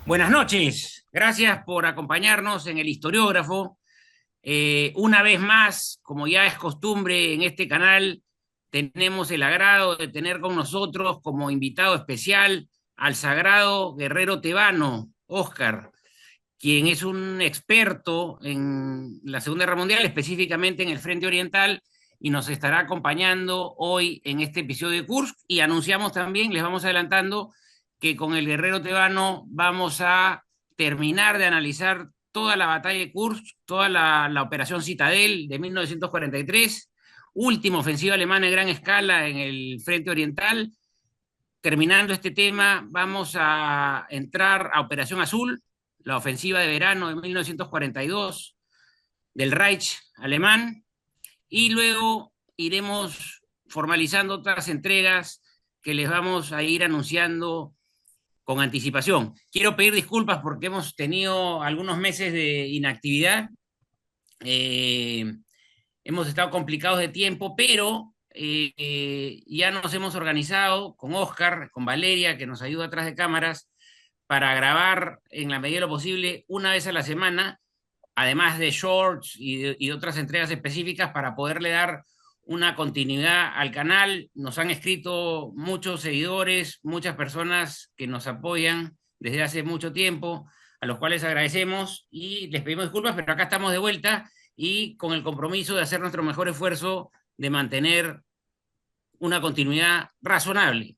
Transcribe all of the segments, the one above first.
Buenas noches, gracias por acompañarnos en el historiógrafo. Una vez más, como ya es costumbre en este canal, tenemos el agrado de tener con nosotros como invitado especial al sagrado guerrero tebano, Óscar, quien es un experto en la Segunda Guerra Mundial, específicamente en el Frente Oriental, y nos estará acompañando hoy en este episodio de Kursk. Y anunciamos también, les vamos adelantando, que con el guerrero tebano vamos a terminar de analizar toda la batalla de Kursk, toda la operación Citadel de 1943, última ofensiva alemana en gran escala en el Frente Oriental. Terminando este tema, vamos a entrar a Operación Azul, la ofensiva de verano de 1942 del Reich alemán, y luego iremos formalizando otras entregas que les vamos a ir anunciando con anticipación. Quiero pedir disculpas porque hemos tenido algunos meses de inactividad. Eh, Hemos estado complicados de tiempo, pero ya nos hemos organizado con Oscar, con Valeria, que nos ayuda atrás de cámaras, para grabar en la medida de lo posible una vez a la semana, además de shorts y otras entregas específicas para poderle dar una continuidad al canal. Nos han escrito muchos seguidores, muchas personas que nos apoyan desde hace mucho tiempo, a los cuales agradecemos y les pedimos disculpas, pero acá estamos de vuelta y con el compromiso de hacer nuestro mejor esfuerzo de mantener una continuidad razonable.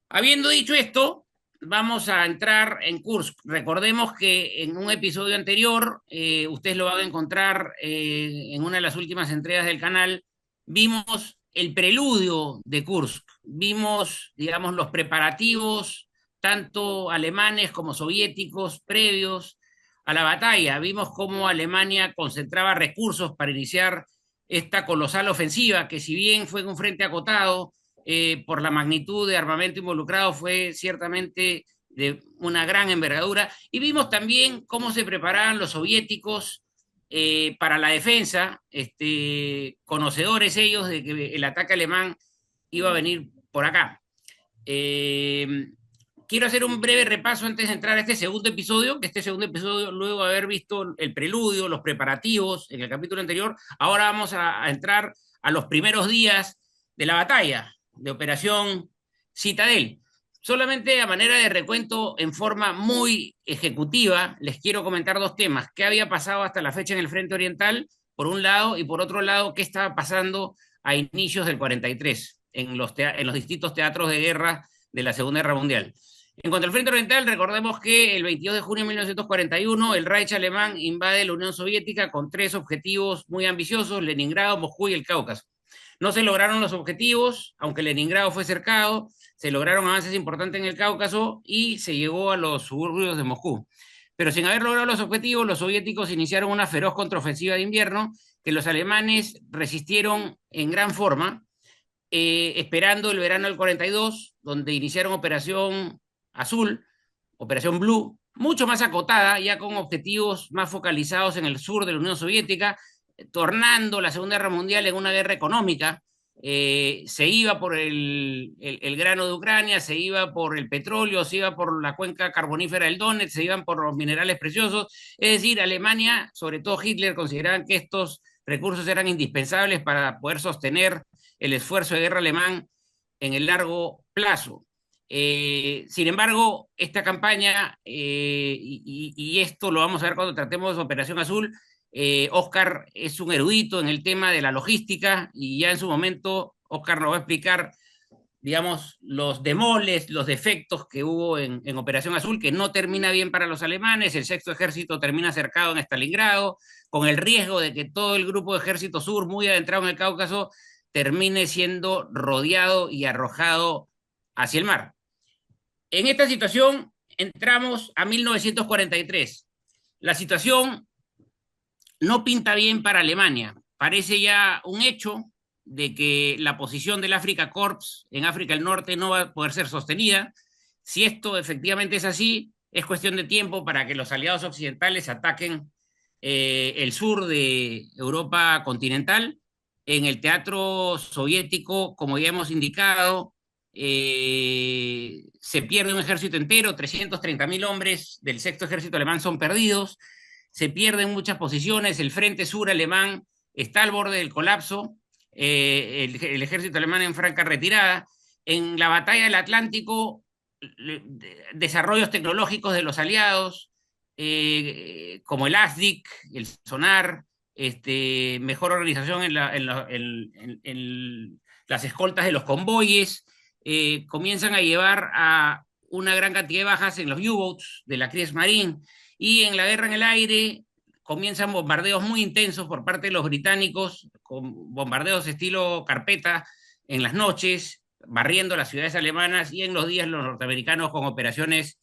Habiendo dicho esto, vamos a entrar en Kursk. Recordemos que en un episodio anterior, ustedes lo van a encontrar en una de las últimas entregas del canal, vimos el preludio de Kursk, vimos, digamos, los preparativos, tanto alemanes como soviéticos, previos a la batalla. Vimos cómo Alemania concentraba recursos para iniciar esta colosal ofensiva, que si bien fue en un frente acotado, por la magnitud de armamento involucrado, fue ciertamente de una gran envergadura. Y vimos también cómo se preparaban los soviéticos para la defensa, conocedores ellos de que el ataque alemán iba a venir por acá. Eh, Quiero hacer un breve repaso antes de entrar a este segundo episodio, que este segundo episodio, luego de haber visto el preludio, los preparativos en el capítulo anterior, ahora vamos a entrar a los primeros días de la batalla, de Operación Citadel. Solamente a manera de recuento en forma muy ejecutiva, les quiero comentar dos temas. ¿Qué había pasado hasta la fecha en el Frente Oriental, por un lado, y por otro lado, qué estaba pasando a inicios del 43 en los distintos teatros de guerra de la Segunda Guerra Mundial? En cuanto al Frente Oriental, recordemos que el 22 de junio de 1941 el Reich alemán invade la Unión Soviética con tres objetivos muy ambiciosos: Leningrado, Moscú y el Cáucaso. No se lograron los objetivos, aunque Leningrado fue cercado, se lograron avances importantes en el Cáucaso y se llegó a los suburbios de Moscú. Pero sin haber logrado los objetivos, los soviéticos iniciaron una feroz contraofensiva de invierno que los alemanes resistieron en gran forma, esperando el verano del 42, donde iniciaron Operación Azul, Operación Blue, mucho más acotada, ya con objetivos más focalizados en el sur de la Unión Soviética, tornando la Segunda Guerra Mundial en una guerra económica. Se iba por el grano de Ucrania, se iba por el petróleo, se iba por la cuenca carbonífera del Donetsk, se iban por los minerales preciosos. Es decir, Alemania, sobre todo Hitler, consideraban que estos recursos eran indispensables para poder sostener el esfuerzo de guerra alemán en el largo plazo. Sin embargo, esta campaña, y esto lo vamos a ver cuando tratemos de Operación Azul, Oscar es un erudito en el tema de la logística y ya en su momento Oscar nos va a explicar, digamos, los demoles, los defectos que hubo en Operación Azul, que no termina bien para los alemanes. El sexto ejército termina cercado en Stalingrado, con el riesgo de que todo el grupo de ejército sur, muy adentrado en el Cáucaso, termine siendo rodeado y arrojado hacia el mar. En esta situación entramos a 1943. La situación no pinta bien para Alemania. Parece ya un hecho de que la posición del Afrika Korps en África del Norte no va a poder ser sostenida. Si esto efectivamente es así, es cuestión de tiempo para que los aliados occidentales ataquen el sur de Europa continental. En el teatro soviético, como ya hemos indicado, se pierde un ejército entero, 330.000 hombres del sexto ejército alemán son perdidos, se pierden muchas posiciones, el frente sur alemán está al borde del colapso, el ejército alemán en franca retirada. En la batalla del Atlántico, desarrollos tecnológicos de los aliados, como el ASDIC, el sonar, mejor organización en las escoltas de los convoyes, comienzan a llevar a una gran cantidad de bajas en los U-boats de la Kriegsmarine, y en la guerra en el aire comienzan bombardeos muy intensos por parte de los británicos, con bombardeos estilo carpeta en las noches, barriendo las ciudades alemanas, y en los días los norteamericanos con operaciones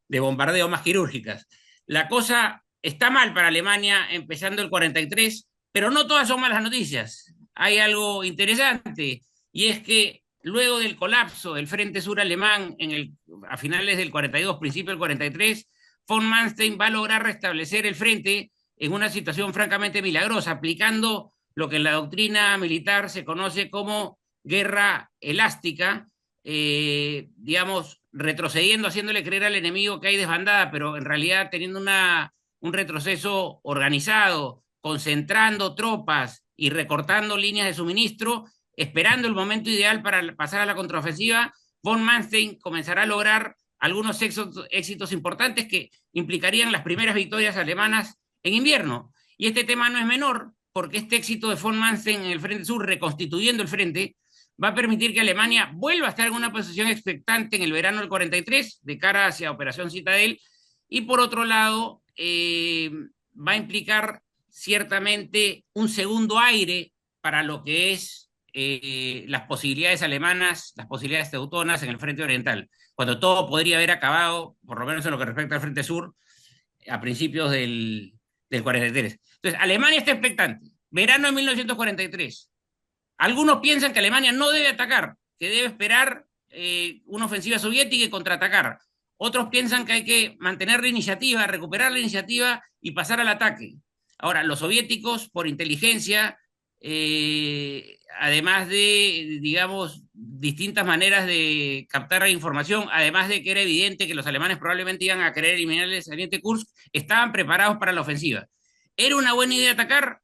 de bombardeo más quirúrgicas. La cosa está mal para Alemania empezando el 43, pero no todas son malas noticias. Hay algo interesante, y es que luego del colapso del Frente Sur alemán a finales del 42, principio del 43, von Manstein va a lograr restablecer el frente en una situación francamente milagrosa, aplicando lo que en la doctrina militar se conoce como guerra elástica, digamos, retrocediendo, haciéndole creer al enemigo que hay desbandada, pero en realidad teniendo un retroceso organizado, concentrando tropas y recortando líneas de suministro, esperando el momento ideal para pasar a la contraofensiva. Von Manstein comenzará a lograr algunos éxitos importantes que implicarían las primeras victorias alemanas en invierno. Y este tema no es menor, porque este éxito de von Manstein en el Frente Sur, reconstituyendo el frente, va a permitir que Alemania vuelva a estar en una posición expectante en el verano del 43, de cara hacia Operación Citadel, y por otro lado, va a implicar ciertamente un segundo aire para lo que es las posibilidades alemanas, las posibilidades teutonas en el frente oriental, cuando todo podría haber acabado, por lo menos en lo que respecta al frente sur, a principios del 43. Entonces, Alemania está expectante. Verano de 1943. Algunos piensan que Alemania no debe atacar, que debe esperar una ofensiva soviética y contraatacar. Otros piensan que hay que mantener la iniciativa, recuperar la iniciativa y pasar al ataque. Ahora, los soviéticos, por inteligencia, además de, digamos, distintas maneras de captar información, además de que era evidente que los alemanes probablemente iban a querer eliminar el saliente Kursk, estaban preparados para la ofensiva. ¿Era una buena idea atacar?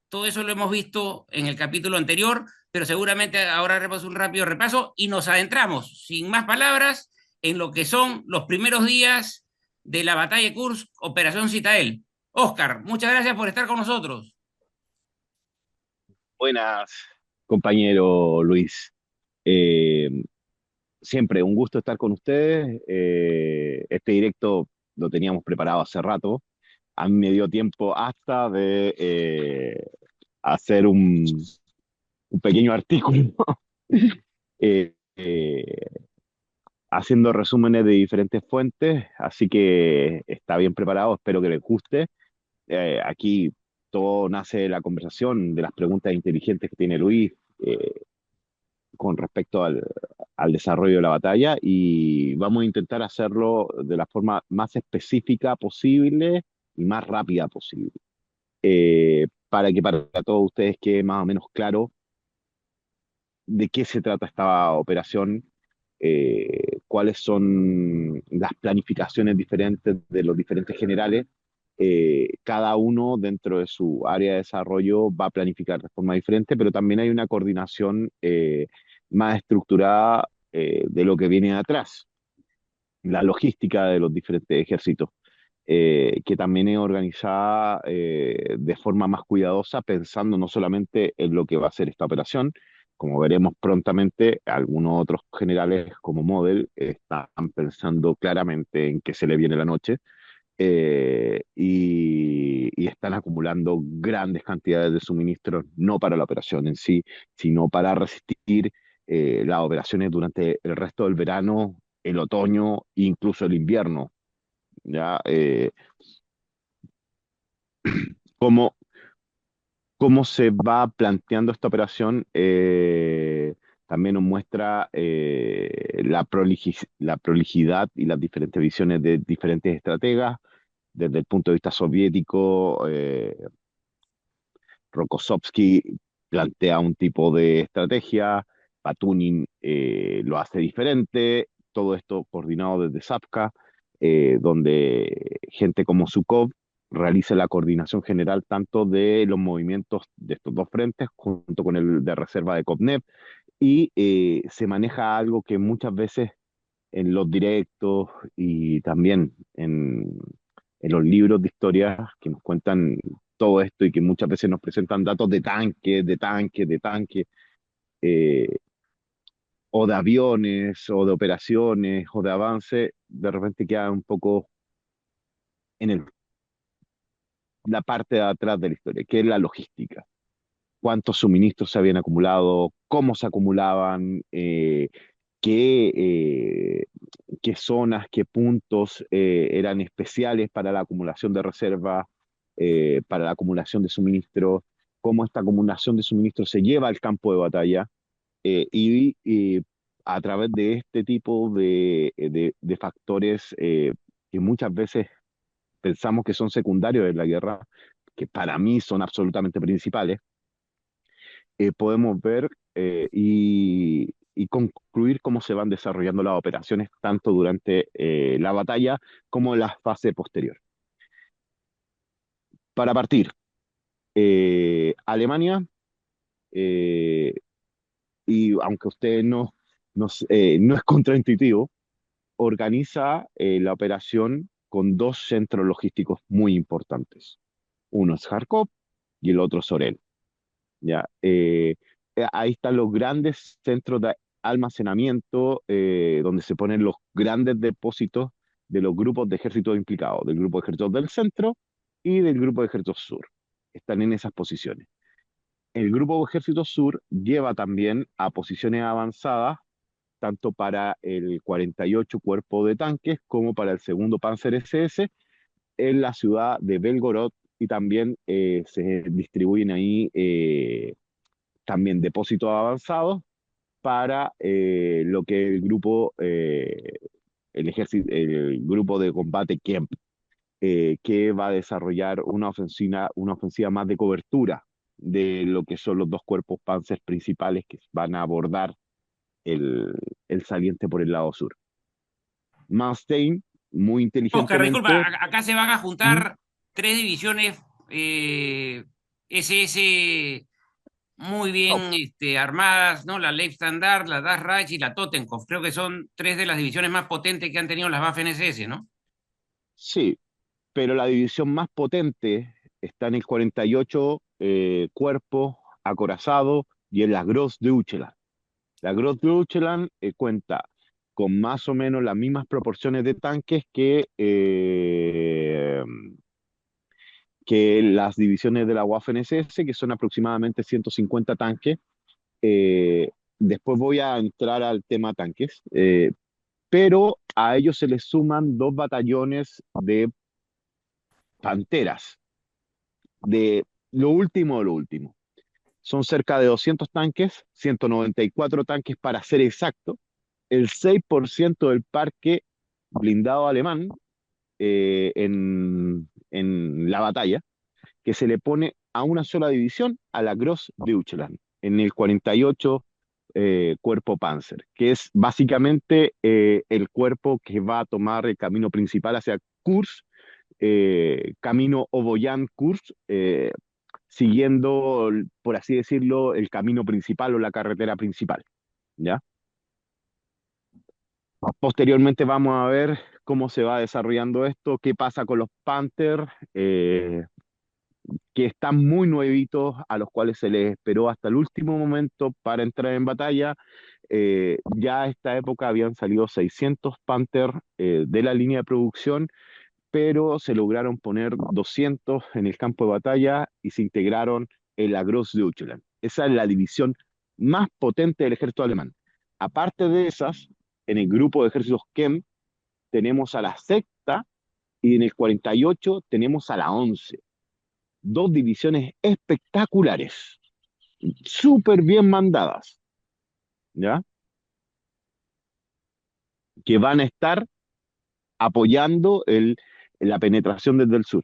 Todo eso lo hemos visto en el capítulo anterior, pero seguramente ahora haremos un rápido repaso y nos adentramos, sin más palabras, en lo que son los primeros días de la batalla de Kursk, Operación Citadel. Oscar, muchas gracias por estar con nosotros. Buenas, compañero Luis. Eh, Siempre un gusto estar con ustedes. Este directo lo teníamos preparado hace rato. A mí me dio tiempo hasta de hacer un pequeño artículo eh, haciendo resúmenes de diferentes fuentes, así que está bien preparado, espero que les guste. Aquí todo nace de la conversación, de las preguntas inteligentes que tiene Luis. Con respecto al desarrollo de la batalla y vamos a intentar hacerlo de la forma más específica posible y más rápida posible, para que para todos ustedes quede más o menos claro de qué se trata esta operación, cuáles son las planificaciones diferentes de los diferentes generales. Cada uno dentro de su área de desarrollo va a planificar de forma diferente, pero también hay una coordinación más estructurada de lo que viene atrás, la logística de los diferentes ejércitos, que también es organizada de forma más cuidadosa, pensando no solamente en lo que va a ser esta operación. Como veremos prontamente, algunos otros generales como Model están pensando claramente en que se le viene la noche, y están acumulando grandes cantidades de suministros, no para la operación en sí, sino para resistir las operaciones durante el resto del verano, el otoño e incluso el invierno. ¿Ya? ¿Cómo, cómo se va planteando esta operación? También nos muestra la prolijidad y las diferentes visiones de diferentes estrategas. Desde el punto de vista soviético, Rokossovsky plantea un tipo de estrategia, Batunin lo hace diferente, todo esto coordinado desde Zapka, donde gente como Zhukov realiza la coordinación general tanto de los movimientos de estos dos frentes, junto con el de reserva de Kovnev, y se maneja algo que muchas veces en los directos y también en los libros de historia que nos cuentan todo esto y que muchas veces nos presentan datos de tanques, eh, o de aviones, o de operaciones, o de avance, de repente queda un poco en la parte de atrás de la historia, que es la logística. Cuántos suministros se habían acumulado, cómo se acumulaban, qué, qué zonas, qué puntos eran especiales para la acumulación de reservas, para la acumulación de suministros, cómo esta acumulación de suministros se lleva al campo de batalla y a través de este tipo de factores que muchas veces pensamos que son secundarios en la guerra, que para mí son absolutamente principales, podemos ver y concluir cómo se van desarrollando las operaciones tanto durante la batalla como en la fase posterior. Para partir, Alemania, eh, y aunque usted no es contraintuitivo, organiza la operación con dos centros logísticos muy importantes. Uno es Kharkov y el otro es Orel. ¿Ya? Ahí están los grandes centros de almacenamiento donde se ponen los grandes depósitos de los grupos de ejércitos implicados, del grupo de ejércitos del centro y del grupo de ejércitos sur. Están en esas posiciones. El grupo de ejércitos sur lleva también a posiciones avanzadas, tanto para el 48 Cuerpo de Tanques como para el segundo Panzer SS en la ciudad de Belgorod y también se distribuyen ahí también depósitos avanzados para lo que el grupo, el ejército, el grupo de combate Kemp, que va a desarrollar una ofensiva más de cobertura de lo que son los dos cuerpos Panzer principales que van a abordar el, el saliente por el lado sur. Manstein, muy Oscar, disculpa, inteligentemente, acá se van a ¿Mm? juntar tres divisiones SS muy Oh, bien armadas, ¿no? La Leibstandarte, la Das Reich y la Totenkopf. Creo que son tres de las divisiones más potentes que han tenido las Waffen-SS, ¿no? sí, pero la división más potente está en el 48 cuerpo acorazado y en la Grossdeutschland. La Grossdeutschland cuenta con más o menos las mismas proporciones de tanques que las divisiones de la Waffen-SS, que son aproximadamente 150 tanques. Después voy a entrar al tema tanques, pero a ellos se les suman dos batallones de panteras, de lo último. Son cerca de 200 tanques, 194 tanques para ser exacto, el 6% del parque blindado alemán en la batalla, que se le pone a una sola división, a la Grossdeutschland, en el 48 Cuerpo Panzer, que es básicamente el cuerpo que va a tomar el camino principal hacia Kursk, camino Oboyan-Kursk, siguiendo, por así decirlo, el camino principal o la carretera principal, ¿ya? Posteriormente vamos a ver cómo se va desarrollando esto, qué pasa con los Panther, que están muy nuevitos, a los cuales se les esperó hasta el último momento para entrar en batalla. Ya a esta época habían salido 600 Panther de la línea de producción, pero se lograron poner 200 en el campo de batalla y se integraron en la Grossdeutschland. Esa es la división más potente del ejército alemán. Aparte de esas, en el grupo de ejércitos KEM tenemos a la sexta y en el 48 tenemos a la 11. Dos divisiones espectaculares, súper bien mandadas, ¿ya? Que van a estar apoyando la penetración desde el sur.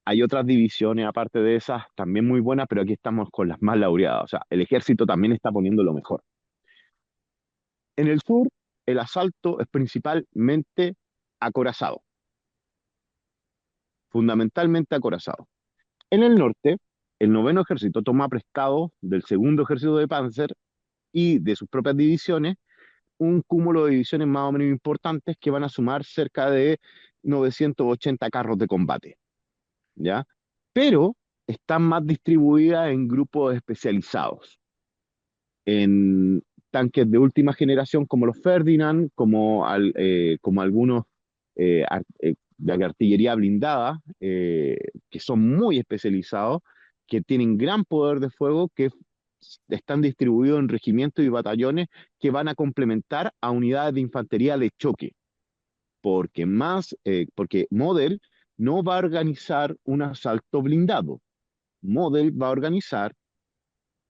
Hay otras divisiones, aparte de esas, también muy buenas, pero aquí estamos con las más laureadas. O sea, el ejército también está poniendo lo mejor. En el sur, el asalto es principalmente acorazado, fundamentalmente acorazado. En el norte, el noveno ejército toma prestado del segundo ejército de Panzer y de sus propias divisiones un cúmulo de divisiones más o menos importantes que van a sumar cerca de 980 carros de combate, ¿ya? Pero están más distribuidas en grupos especializados, en tanques de última generación como los Ferdinand, como algunos de artillería blindada, que son muy especializados, que tienen gran poder de fuego, que están distribuidos en regimientos y batallones que van a complementar a unidades de infantería de choque, porque Model no va a organizar un asalto blindado. Model va a organizar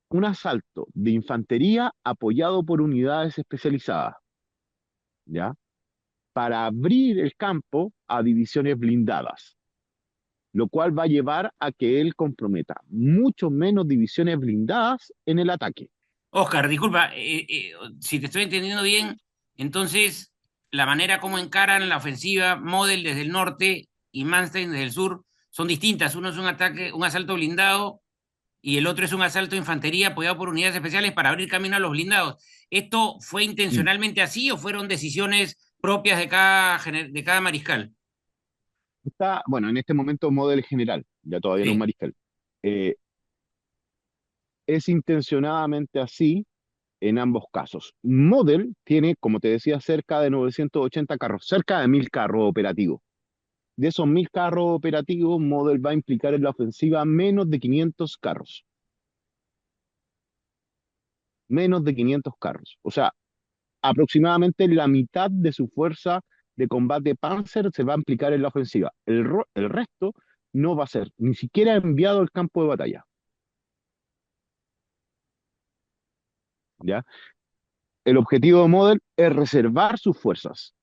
un asalto de infantería apoyado por unidades especializadas, ¿ya? Para abrir el campo a divisiones blindadas, lo cual va a llevar a que él comprometa mucho menos divisiones blindadas en el ataque. Oscar, disculpa, si te estoy entendiendo bien, entonces la manera como encaran la ofensiva Model desde el norte y Manstein desde el sur son distintas. Uno es un ataque, un asalto blindado y el otro es un asalto de infantería apoyado por unidades especiales para abrir camino a los blindados. ¿Esto fue Mm. intencionalmente así o fueron decisiones propias de cada mariscal? Bueno, en este momento Model general, ya todavía no un Sí. mariscal. Eh, es intencionadamente así en ambos casos. Model tiene, como te decía, cerca de 980 carros, cerca de 1000 carros operativos. De esos 1000 carros operativos, Model va a implicar en la ofensiva menos de 500 carros. Menos de 500 carros. O sea, aproximadamente la mitad de su fuerza de combate Panzer se va a implicar en la ofensiva. El resto no va a ser ni siquiera enviado al campo de batalla. ¿Ya? El objetivo de Model es reservar sus fuerzas.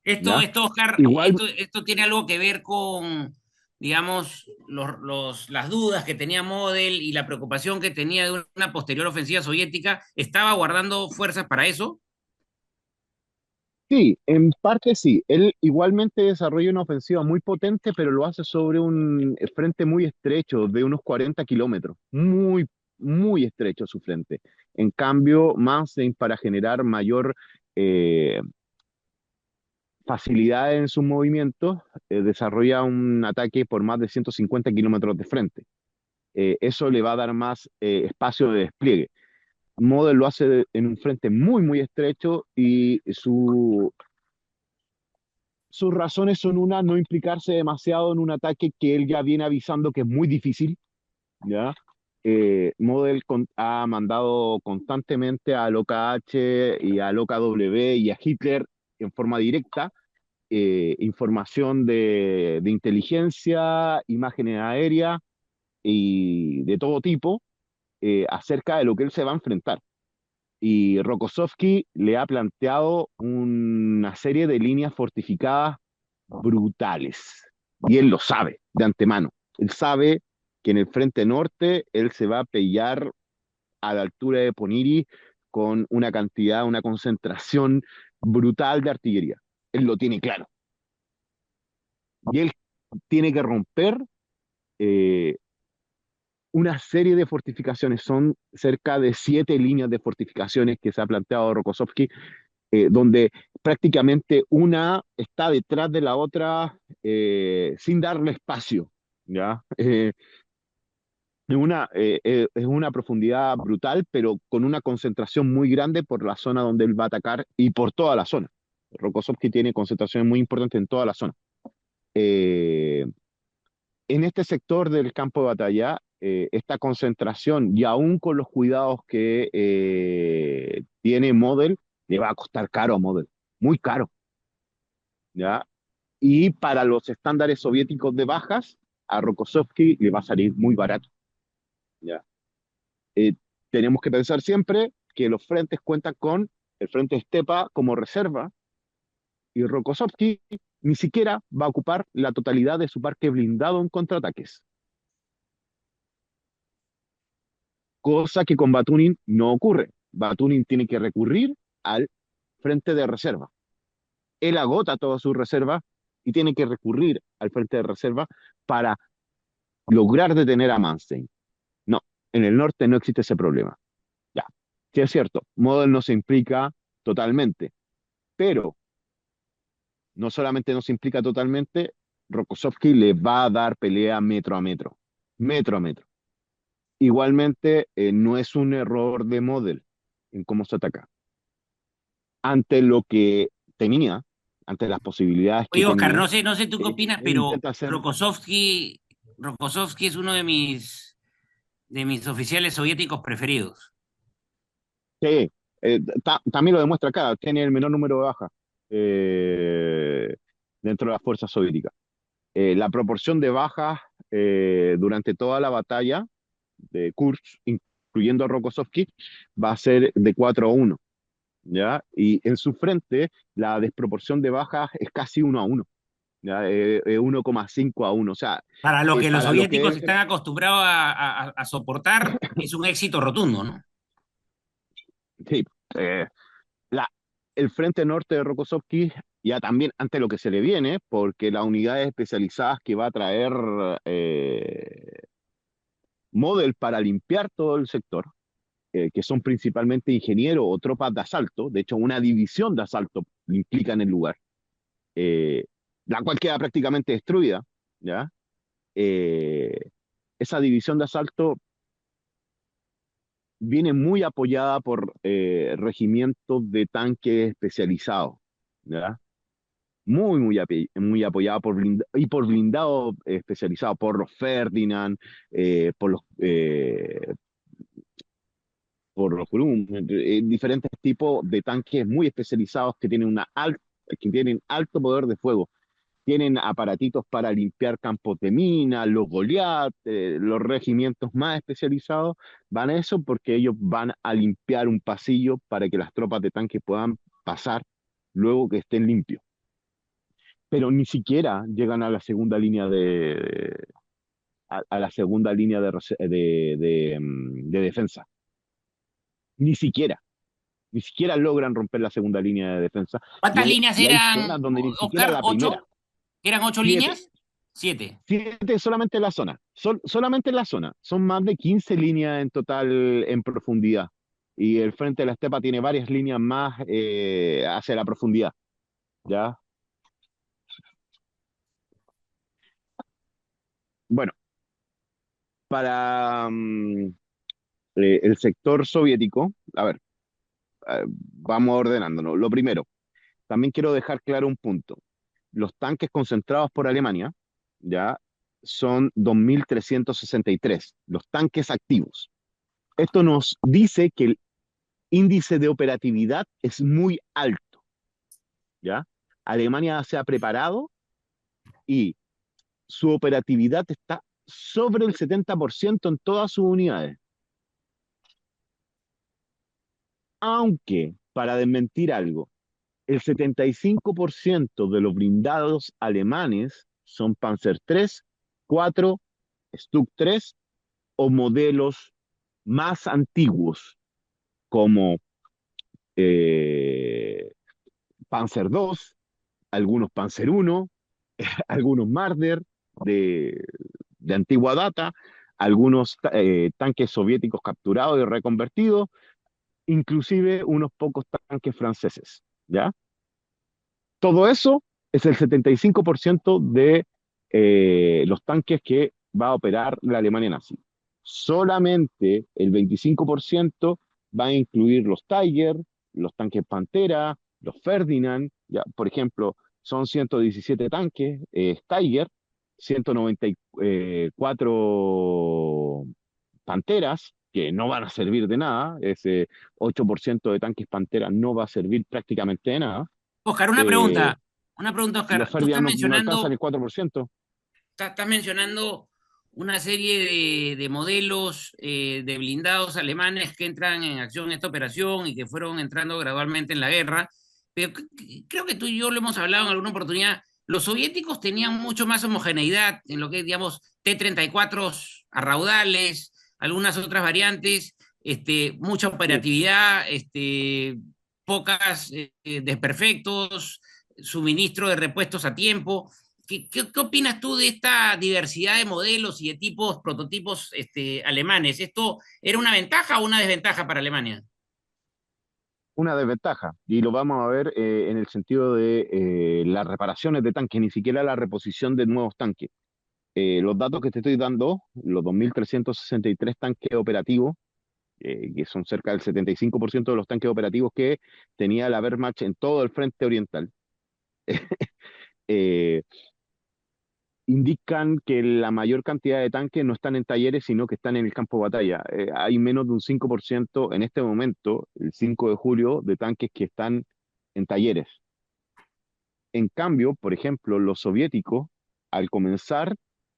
¿Ya? Oscar, Igual, esto tiene algo que ver con, digamos, las dudas que tenía Model y la preocupación que tenía de una posterior ofensiva soviética. ¿Estaba guardando fuerzas para eso? sí, en parte sí. Él igualmente desarrolla una ofensiva muy potente, pero lo hace sobre un frente muy estrecho, de unos 40 kilómetros. Muy, muy estrecho su frente. En cambio, para generar mayor eh, facilidad en sus movimientos, desarrolla un ataque por más de 150 kilómetros de frente. Eso le va a dar más espacio de despliegue. Model lo hace en un frente muy, muy estrecho y sus razones son una, no implicarse demasiado en un ataque que él ya viene avisando que es muy difícil, ¿ya? Ha mandado constantemente al OKH y al OKW y a Hitler en forma directa información de inteligencia, imágenes aéreas y de todo tipo acerca de lo que él se va a enfrentar. Y Rokossovski le ha planteado una serie de líneas fortificadas brutales. Y él lo sabe de antemano. Él sabe que en el frente norte él se va a pelear a la altura de Poniri con una cantidad, una concentración brutal de artillería. Él lo tiene claro. Y él tiene que romper eh, una serie de fortificaciones. Son cerca de 7 líneas de fortificaciones que se ha planteado Rokossovski, donde prácticamente una está detrás de la otra sin darle espacio, ¿ya? Es una profundidad brutal, pero con una concentración muy grande por la zona donde él va a atacar y por toda la zona. Rokossovski tiene concentraciones muy importantes en toda la zona. Eh, en este sector del campo de batalla, esta concentración, y aún con los cuidados que tiene Model, le va a costar caro a Model, muy caro, ¿ya? Y para los estándares soviéticos de bajas, a Rokossovski le va a salir muy barato, ¿ya? Eh, tenemos que pensar siempre que los frentes cuentan con el frente Stepa como reserva, y Rokossovski ni siquiera va a ocupar la totalidad de su parque blindado en contraataques, cosa que con Batunin no ocurre. Batunin tiene que recurrir al frente de reserva. Él agota todas sus reservas y tiene que recurrir al frente de reserva para lograr detener a Manstein. No, en el norte no existe ese problema. Ya, sí es cierto, Model no se implica totalmente, pero no solamente no se implica totalmente, Rokossovski le va a dar pelea metro a metro, metro a metro. Igualmente, no es un error de Model en cómo se ataca. Ante lo que tenía, ante las posibilidades que Oye, Oscar, tenía, no sé tú qué opinas, él pero intenta hacer. Rokossovski es uno de mis oficiales soviéticos preferidos. Sí, también lo demuestra acá, tiene el menor número de bajas eh, dentro de las fuerzas soviéticas. La proporción de bajas durante toda la batalla de Kursk, incluyendo a Rokossovski, va a ser de 4-1, ¿ya? Y en su frente, la desproporción de bajas es casi 1-1, ¿ya? 1,5-1, o sea, Para lo que los para lo que soviéticos es, están acostumbrados a soportar, es un éxito rotundo, ¿no? sí, eh, la, el frente norte de Rokossovski ya también ante lo que se le viene, porque las unidades especializadas que va a traer Model para limpiar todo el sector, que son principalmente ingenieros o tropas de asalto, de hecho una división de asalto implica en el lugar, eh, la cual queda prácticamente destruida, ¿ya? Eh, esa división de asalto viene muy apoyada por regimientos de tanques especializados, ¿ya? Muy apoyada y por blindados especializados, por los Ferdinand, por los Grum, diferentes tipos de tanques muy especializados que tienen alto poder de fuego. Tienen aparatitos para limpiar campos de mina, los Goliath, los regimientos más especializados van a eso porque ellos van a limpiar un pasillo para que las tropas de tanque puedan pasar luego que estén limpios. Pero ni siquiera llegan a la segunda línea a la segunda línea de defensa. Ni siquiera, ni siquiera logran romper la segunda línea de defensa. ¿Cuántas líneas Y hay eran, zonas donde ni siquiera Oscar? la primera. ¿Ocho? ¿Eran ocho 7, líneas? Siete. 7 solamente en la zona. Solamente en la zona. Son más de 15 líneas en total en profundidad. Y el frente de la estepa tiene varias líneas más hacia la profundidad. ¿Ya? Bueno, para el sector soviético, a ver, vamos ordenándonos. Lo primero, también quiero dejar claro un punto. Los tanques concentrados por Alemania, ya, son 2.363, los tanques activos. Esto nos dice que el índice de operatividad es muy alto, ¿ya? Alemania se ha preparado y su operatividad está sobre el 70% en todas sus unidades. Aunque, para desmentir algo, el 75% de los blindados alemanes son Panzer III, 4, Stuck 3 o modelos más antiguos como eh, Panzer II, algunos Panzer I, algunos Marder de, de antigua data, algunos tanques soviéticos capturados y reconvertidos, inclusive unos pocos tanques franceses, ¿ya? Todo eso es el 75% de los tanques que va a operar la Alemania nazi. Solamente el 25% va a incluir los Tiger, los tanques Pantera, los Ferdinand, ya, por ejemplo, son 117 tanques Tiger, 194 Panteras, que no van a servir de nada, ese 8% de tanques Pantera no va a servir prácticamente de nada. Oscar, Eh, una pregunta, los Oscar. Tú Ferdinand no alcanzan el 4%. estás mencionando una serie de modelos de blindados alemanes que entran en acción en esta operación y que fueron entrando gradualmente en la guerra, pero creo que tú y yo lo hemos hablado en alguna oportunidad. Los soviéticos tenían mucho más homogeneidad en lo que es, digamos, T-34 a raudales, algunas otras variantes, mucha Sí, operatividad, pocas desperfectos, suministro de repuestos a tiempo. ¿Qué opinas tú de esta diversidad de modelos y de tipos, prototipos alemanes? ¿Esto era una ventaja o una desventaja para Alemania? Una desventaja, y lo vamos a ver en el sentido de las reparaciones de tanques, ni siquiera la reposición de nuevos tanques. Los datos que te estoy dando, los 2.363 tanques operativos, que son cerca del 75% de los tanques operativos que tenía la Wehrmacht en todo el frente oriental, eh, indican que la mayor cantidad de tanques no están en talleres, sino que están en el campo de batalla. Hay menos de un 5% en este momento, el 5 de julio, de tanques que están en talleres. En cambio, por ejemplo, los soviéticos, al comenzar,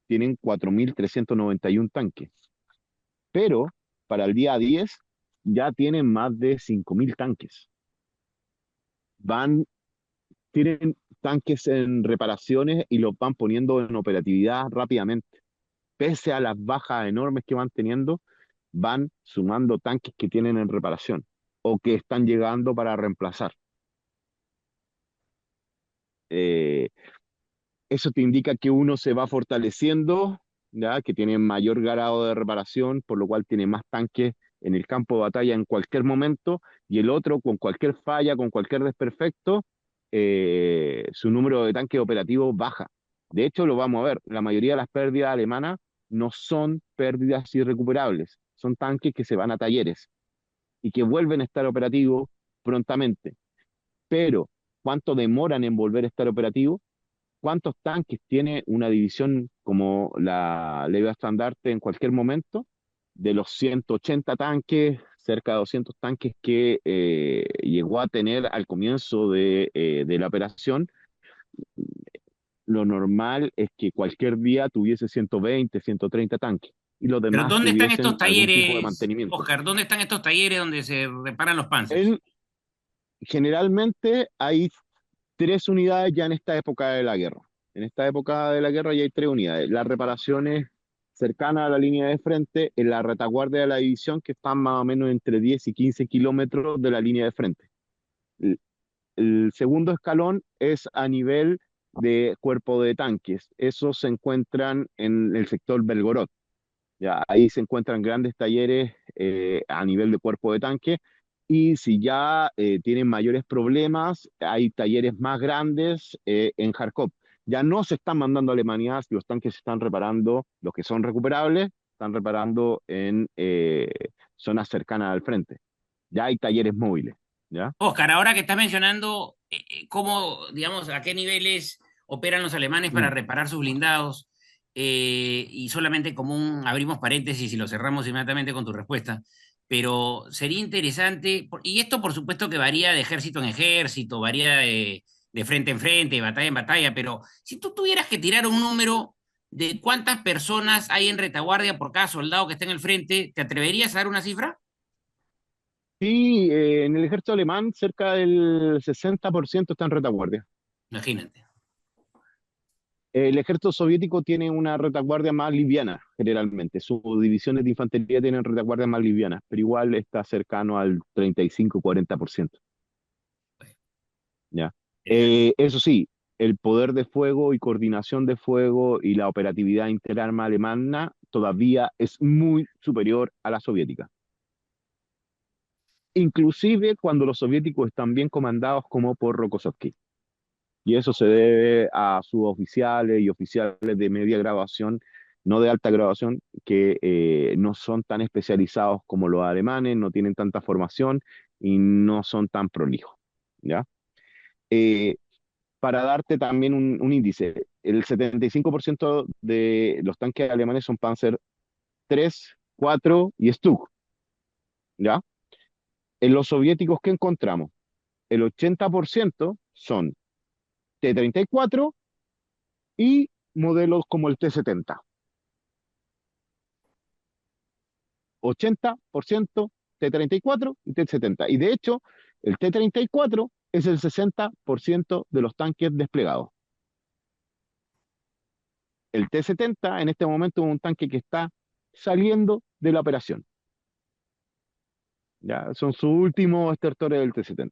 tienen 4.391 tanques, pero para el día 10 ya tienen más de 5.000 tanques. Van, tienen tanques en reparaciones y los van poniendo en operatividad rápidamente. Pese a las bajas enormes que van teniendo, van sumando tanques que tienen en reparación o que están llegando para reemplazar. Eh, Eso te indica que uno se va fortaleciendo, ¿ya? Que tiene mayor grado de reparación, por lo cual tiene más tanques en el campo de batalla en cualquier momento, y el otro, con cualquier falla, con cualquier desperfecto, su número de tanques operativos baja. De hecho, lo vamos a ver, la mayoría de las pérdidas alemanas no son pérdidas irrecuperables, son tanques que se van a talleres y que vuelven a estar operativos prontamente. Pero, ¿cuánto demoran en volver a estar operativos? ¿Cuántos tanques tiene una división como la Leva Estandarte en cualquier momento? De los 180 tanques, cerca de 200 tanques que llegó a tener al comienzo de la operación, lo normal es que cualquier día tuviese 120, 130 tanques y los Pero demás ¿dónde están tuviesen estos algún tipo de talleres, mantenimiento. Oscar? ¿Dónde están estos talleres donde se reparan los Panzers? En, Generalmente hay tres unidades ya en esta época de la guerra. En esta época de la guerra ya hay tres unidades. Las reparaciones cercanas a la línea de frente, en la retaguardia de la división, que están más o menos entre 10 y 15 kilómetros de la línea de frente. El, el segundo escalón es a nivel de cuerpo de tanques. Esos se encuentran en el sector Belgorod. Ya, ahí se encuentran grandes talleres a nivel de cuerpo de tanque. Y si ya tienen mayores problemas, hay talleres más grandes en Kharkov. Ya no se están mandando a Alemania, los tanques se están reparando, los que son recuperables, están reparando en zonas cercanas al frente. Ya hay talleres móviles, ¿ya? Oscar, ahora que estás mencionando cómo, digamos, a qué niveles operan los alemanes para Mm. reparar sus blindados, y solamente como un abrimos paréntesis y lo cerramos inmediatamente con tu respuesta, pero sería interesante, y esto por supuesto que varía de ejército en ejército, varía de frente en frente, de batalla en batalla, pero si tú tuvieras que tirar un número de cuántas personas hay en retaguardia por cada soldado que está en el frente, ¿te atreverías a dar una cifra? Sí, en el ejército alemán cerca del 60% está en retaguardia. Imagínate. El ejército soviético tiene una retaguardia más liviana, generalmente. Sus divisiones de infantería tienen retaguardias más livianas, pero igual está cercano al 35-40%. ¿Ya? Interesante. Eso sí, el poder de fuego y coordinación de fuego y la operatividad interarma alemana todavía es muy superior a la soviética. Inclusive cuando los soviéticos están bien comandados como por Rokossovski. Y eso se debe a sus oficiales y oficiales de media graduación, no de alta graduación, que no son tan especializados como los alemanes, no tienen tanta formación y no son tan prolijos, ¿ya? Eh, para darte también un índice, el 75% de los tanques alemanes son Panzer 3, 4 y Stug, ¿ya? En los soviéticos, ¿qué encontramos? El 80% son T-34 y modelos como el T-70. 80% T-34 y T-70. Y de hecho, el T-34 es el 60% de los tanques desplegados. El T-70 en este momento es un tanque que está saliendo de la operación. ¿Ya? Son sus últimos estertores del T-70.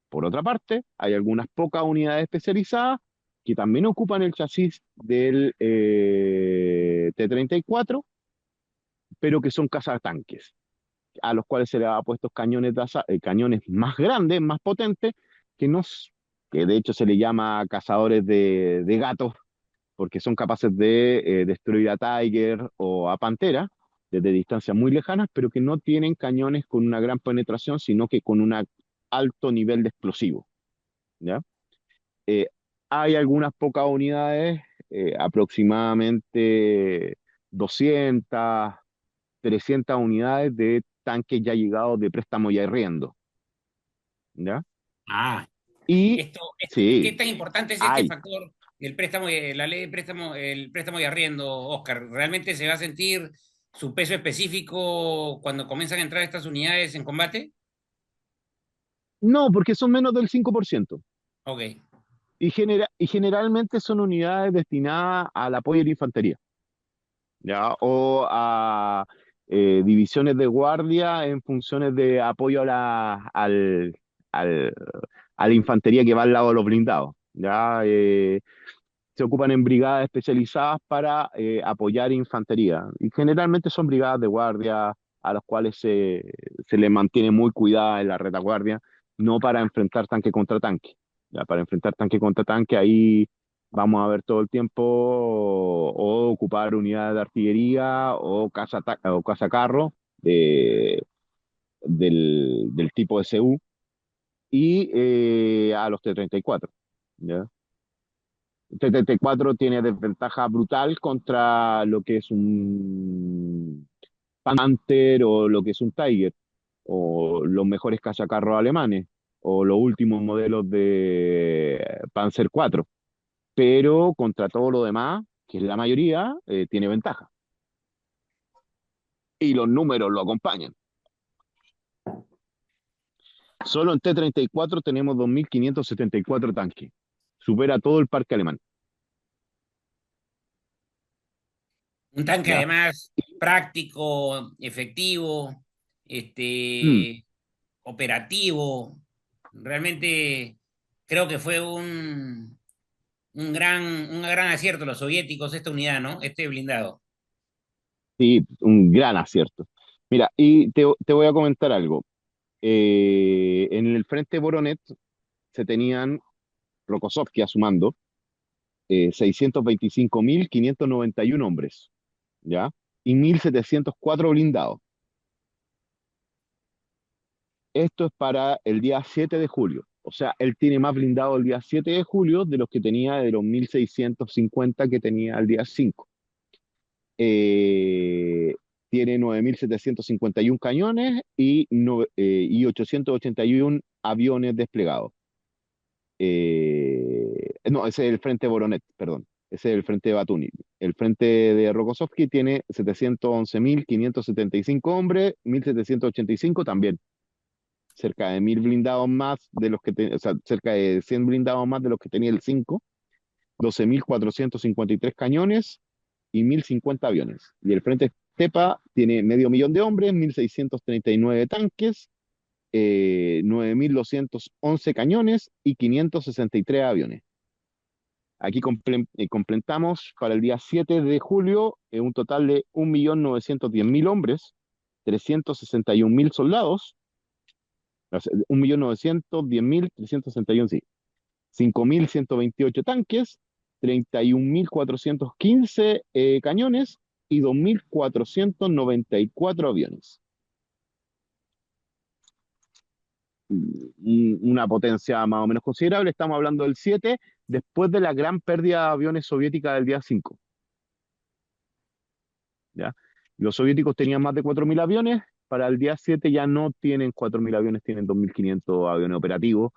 Por otra parte, hay algunas pocas unidades especializadas que también ocupan el chasis del T-34, pero que son cazatanques, a los cuales se le ha puesto cañones más grandes, más potentes, que, no, que de hecho se le llama cazadores de gatos, porque son capaces de destruir a Tiger o a Pantera desde distancias muy lejanas, pero que no tienen cañones con una gran penetración, sino que con un alto nivel de explosivo. ¿Ya? Eh, Hay algunas pocas unidades, aproximadamente 200, 300 unidades de tanques ya llegados de préstamo y arriendo. ¿Ya? Ah, Y ¿qué sí, tan importante es este hay. factor del préstamo, la ley de préstamo, el préstamo y arriendo, Oscar? ¿Realmente se va a sentir su peso específico cuando comienzan a entrar estas unidades en combate? No, porque son menos del 5%. Ok. Y generalmente son unidades destinadas al apoyo de la infantería, ¿ya? O a divisiones de guardia en funciones de apoyo al- a la infantería que va al lado de los blindados, ¿ya? Se ocupan en brigadas especializadas para apoyar infantería. Y generalmente son brigadas de guardia a las cuales se les mantiene muy cuidada en la retaguardia, no para enfrentar tanque contra tanque. Ya, para enfrentar tanque contra tanque, ahí vamos a ver todo el tiempo o ocupar unidades de artillería o cazacarro del tipo SU y a los T-34. ¿Ya? T-34 tiene desventaja brutal contra lo que es un Panther o lo que es un Tiger, o los mejores cazacarros alemanes, o los últimos modelos de Panzer 4. Pero contra todo lo demás, que es la mayoría, tiene ventaja. Y los números lo acompañan. Solo en T-34 tenemos 2.574 tanques. Supera todo el parque alemán. Un tanque ¿Ya? además práctico, efectivo, Mm, este, operativo. Realmente creo que fue un gran acierto los soviéticos esta unidad, ¿no? Este blindado. sí, un gran acierto. Mira, y te voy a comentar algo. En el frente Voronet se tenían Rokossovski a su mando, 625.591 hombres, ¿ya? Y 1.704 blindados. Esto es para el día 7 de julio. O sea, él tiene más blindados el día 7 de julio de los que tenía de los 1.650 que tenía el día 5. Eh, Tiene 9.751 cañones y 881 aviones desplegados. No, ese es el frente Voronet, perdón. Ese es el frente de Batuni. El frente de Rokossovski tiene 711.575 hombres, 1.785 también. Cerca de 1.000 blindados más de los que o sea, cerca de 100 blindados más de los que tenía el 5, 12.453 cañones y 1.050 aviones. Y el frente Stepa tiene medio millón de hombres, 1.639 tanques, 9.211 cañones y 563 aviones. Aquí completamos para el día 7 de julio un total de 1.910.000 hombres, 361.000 soldados, o sea, 1.910.361, sí, 5.128 tanques, 31.415 cañones y 2.494 aviones. Una potencia más o menos considerable. Estamos hablando del 7 después de la gran pérdida de aviones soviética del día 5. ¿Ya? Los soviéticos tenían más de 4.000 aviones, para el día 7 ya no tienen 4.000 aviones, tienen 2.500 aviones operativos.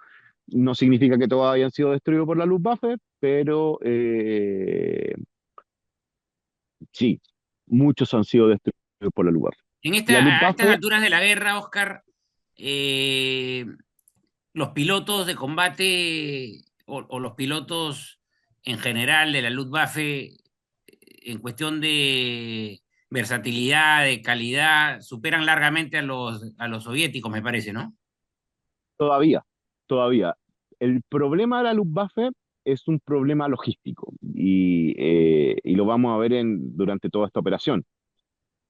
No significa que todos hayan sido destruidos por la Luftwaffe, pero sí, muchos han sido destruidos por la Luftwaffe. La A estas Luftwaffe alturas de la guerra, Oscar, eh, los pilotos de combate o los pilotos en general de la Luftwaffe, en cuestión de versatilidad, de calidad, superan largamente a a los soviéticos, me parece, ¿no? todavía, todavía. El problema de la Luftwaffe es un problema logístico y lo vamos a ver durante toda esta operación.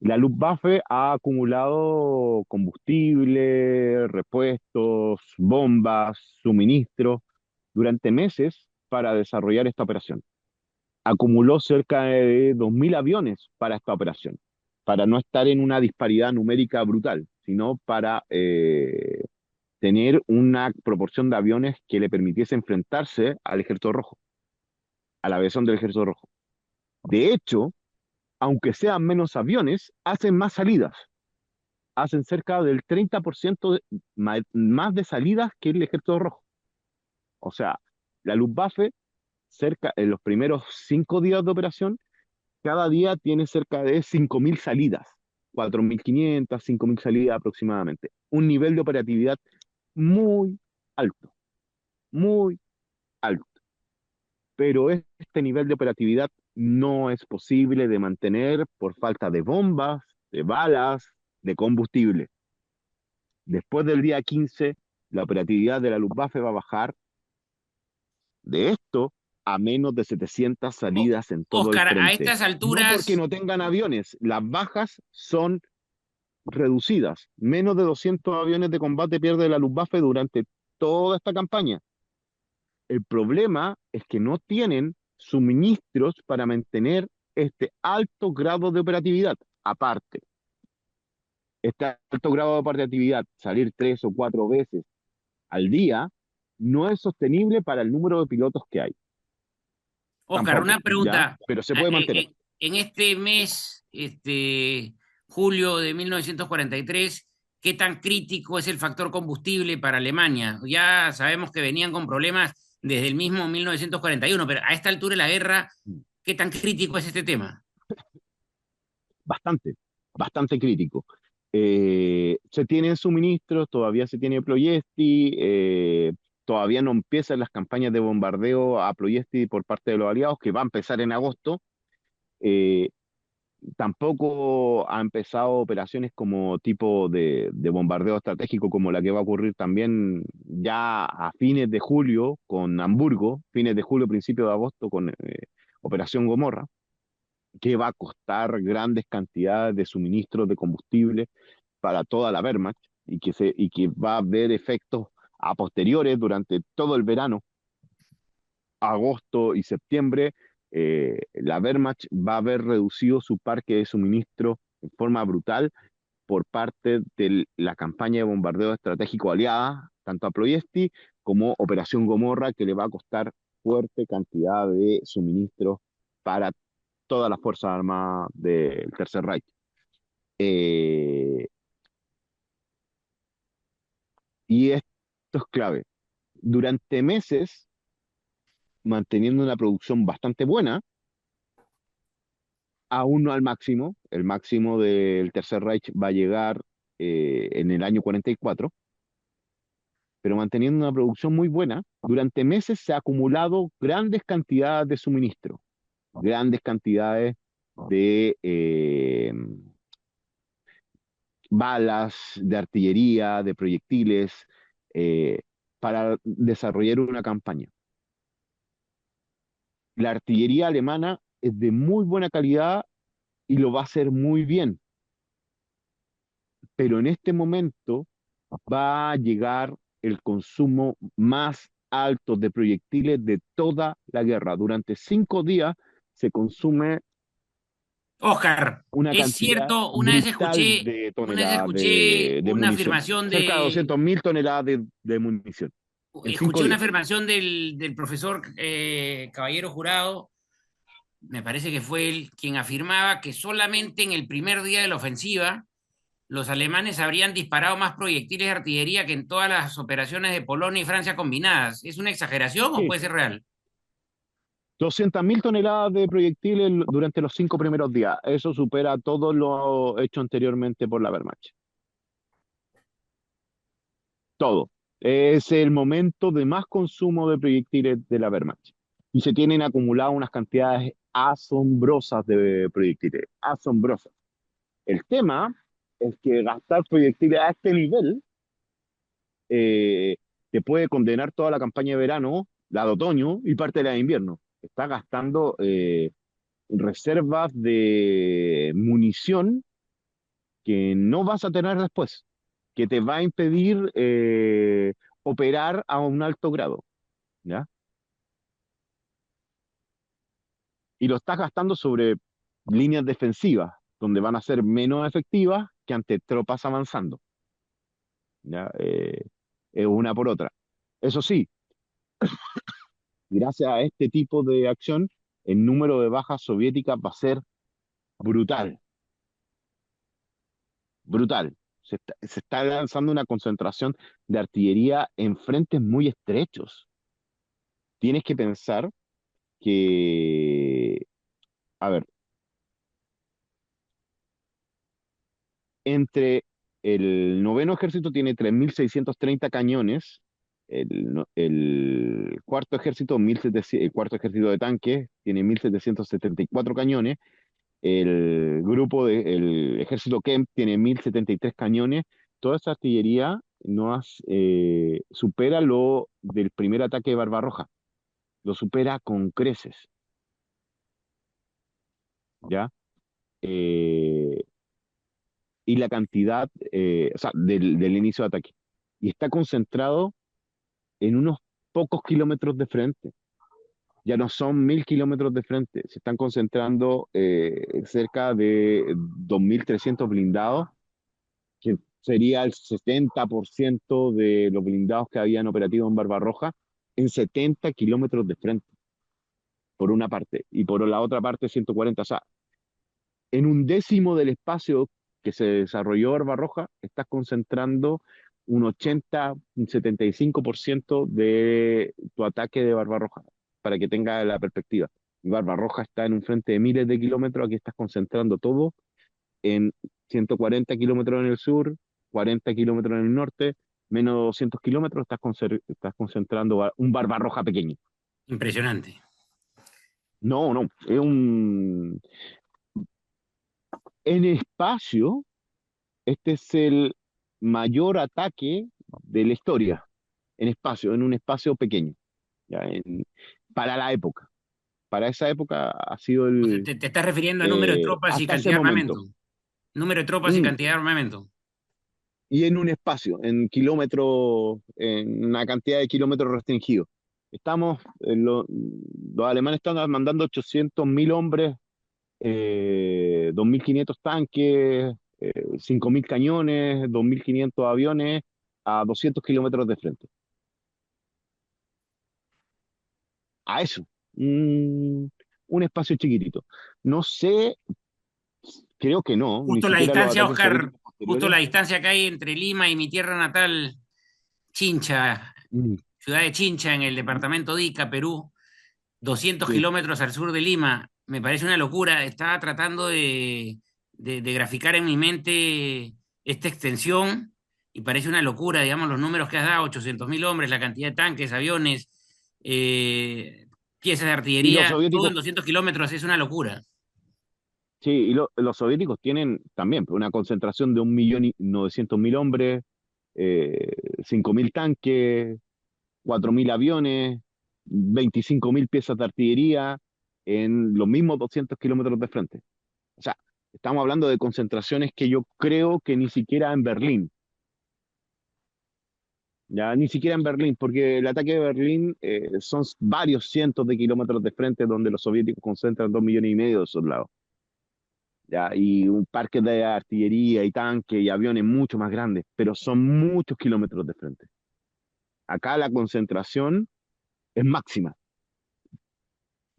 La Luftwaffe ha acumulado combustible, repuestos, bombas, suministros durante meses para desarrollar esta operación. Acumuló cerca de 2.000 aviones para esta operación, para no estar en una disparidad numérica brutal, sino para tener una proporción de aviones que le permitiese enfrentarse al Ejército Rojo, a la aviación del Ejército Rojo. De hecho, aunque sean menos aviones, hacen más salidas. Hacen cerca del 30% más de salidas que el Ejército Rojo. O sea, la Luftwaffe, en los primeros 5 días de operación, cada día tiene cerca de 5.000 salidas, 4.500, 5.000 salidas aproximadamente. Un nivel de operatividad muy alto, muy alto. Pero este nivel de operatividad no es posible de mantener por falta de bombas, de balas, de combustible. Después del día 15, la operatividad de la Luftwaffe va a bajar de esto a menos de 700 O- salidas en todo el Oscar, a frente. estas No porque alturas, no tengan aviones, las bajas son reducidas. Menos de 200 aviones de combate pierde la Luftwaffe durante toda esta campaña. El problema es que no tienen suministros para mantener este alto grado de operatividad. Aparte, este alto grado de operatividad, salir 3 o 4 veces al día, no es sostenible para el número de pilotos que hay. Oscar, una Tampoco, ¿ya? pregunta. Pero se puede mantener. En este mes, julio de 1943, ¿qué tan crítico es el factor combustible para Alemania? Ya sabemos que venían con problemas desde el mismo 1941, pero a esta altura de la guerra, ¿qué tan crítico es este tema? Bastante, bastante crítico. Se tienen suministros, todavía se tiene Ploiesti, todavía no empiezan las campañas de bombardeo a Ploiesti por parte de los aliados, que va a empezar en agosto. Eh, Tampoco ha empezado operaciones como tipo de bombardeo estratégico, como la que va a ocurrir también ya a fines de julio con Hamburgo, fines de julio, principio de agosto con Operación Gomorra, que va a costar grandes cantidades de suministros de combustible para toda la Wehrmacht y que va a haber efectos a posteriores durante todo el verano, agosto y septiembre. La Wehrmacht va a haber reducido su parque de suministro en forma brutal por parte de la campaña de bombardeo estratégico aliada, tanto a Ploiesti como Operación Gomorra, que le va a costar fuerte cantidad de suministros para todas las Fuerzas Armadas del Tercer Reich. Eh, y esto es clave. Durante meses, manteniendo una producción bastante buena, aún no al máximo, el máximo del Tercer Reich va a llegar en el año 44, pero manteniendo una producción muy buena, durante meses se ha acumulado grandes cantidades de suministro, grandes cantidades de balas, de artillería, de proyectiles, eh, para desarrollar una campaña. La artillería alemana es de muy buena calidad y lo va a hacer muy bien, pero en este momento va a llegar el consumo más alto de proyectiles de toda la guerra. Durante 5 días se consume Oscar, una es cantidad cierto, brutal de una vez toneladas escuché de una munición, afirmación cerca de de 200.000 toneladas de munición en cinco escuché una días. afirmación del profesor Caballero Jurado, me parece que fue él quien afirmaba que solamente en el primer día de la ofensiva los alemanes habrían disparado más proyectiles de artillería que en todas las operaciones de Polonia y Francia combinadas. ¿Es una exageración o Sí, puede ser real? 200.000 toneladas de proyectiles durante los 5 primeros días. Eso supera todo lo hecho anteriormente por la Wehrmacht. Todo. Es el momento de más consumo de proyectiles de la Wehrmacht. Y se tienen acumuladas unas cantidades asombrosas de proyectiles. Asombrosas. El tema es que gastar proyectiles a este nivel te puede condenar toda la campaña de verano, la de otoño y parte de la de invierno. Está gastando reservas de munición que no vas a tener después, que te va a impedir operar a un alto grado, ¿ya? Y lo estás gastando sobre líneas defensivas, donde van a ser menos efectivas que ante tropas avanzando, ¿ya? Es una por otra. Eso sí, gracias a este tipo de acción, el número de bajas soviéticas va a ser brutal, brutal. Se está lanzando una concentración de artillería en frentes muy estrechos. Tienes que pensar que, a ver, entre el noveno ejército tiene 3.630 cañones, el cuarto ejército, 1700, el cuarto ejército de tanques tiene 1.774 cañones, el ejército Kemp tiene 1.073 cañones. Toda esa artillería supera lo del primer ataque de Barbarroja, lo supera con creces, ¿ya? Eh, y la cantidad, o sea, del inicio de ataque. Y está concentrado en unos pocos kilómetros de frente. Ya no son 1.000 kilómetros de frente, se están concentrando cerca de 2.300 blindados, que sería el 70% de los blindados que habían operativo en Barbarroja, en 70 kilómetros de frente, por una parte, y por la otra parte 140. O sea, en un décimo del espacio que se desarrolló Barbarroja, estás concentrando un 80, un 75% de tu ataque de Barbarroja, para que tenga la perspectiva. Y Barbarroja está en un frente de miles de kilómetros, aquí estás concentrando todo en 140 kilómetros en el sur, 40 kilómetros en el norte, menos 200 kilómetros, estás concentrando un Barbarroja pequeño. Impresionante. No, no, es un... En espacio, este es el mayor ataque de la historia en espacio, en un espacio pequeño, ¿ya? Para la época. Para esa época ha sido O sea, te estás refiriendo a número de tropas y hasta ese cantidad de momento. armamento. Número de tropas y Mm, cantidad de armamento. y en un espacio, en kilómetros, en una cantidad de kilómetros restringidos. Los alemanes están mandando 800.000 hombres, 2.500 tanques, 5.000 cañones, 2.500 aviones a 200 kilómetros de frente. A eso. Un, un espacio chiquitito. No sé, creo que no, ni Justo la siquiera los distancia, ataques Oscar, soviéticos justo posteriores. la distancia que hay entre Lima y mi tierra natal, Chincha, Mm, ciudad de Chincha, en el departamento de Ica, Perú, 200 sí. kilómetros al sur de Lima. Me parece una locura. Estaba tratando de graficar en mi mente esta extensión y parece una locura, digamos, los números que has dado, 800.000 hombres, la cantidad de tanques, aviones, eh, piezas de Y los artillería, todo soviéticos, en 200 kilómetros, es una locura. sí, los soviéticos tienen también pues, una concentración de 1.900.000 hombres, 5.000 tanques, 4.000 aviones, 25.000 piezas de artillería en los mismos 200 kilómetros de frente. O sea, estamos hablando de concentraciones que yo creo que ni siquiera en Berlín, ya ni siquiera en Berlín, porque el ataque de Berlín son varios cientos de kilómetros de frente donde los soviéticos concentran 2,5 millones de soldados, ya, y un parque de artillería y tanques y aviones mucho más grandes, pero son muchos kilómetros de frente. Acá la concentración es máxima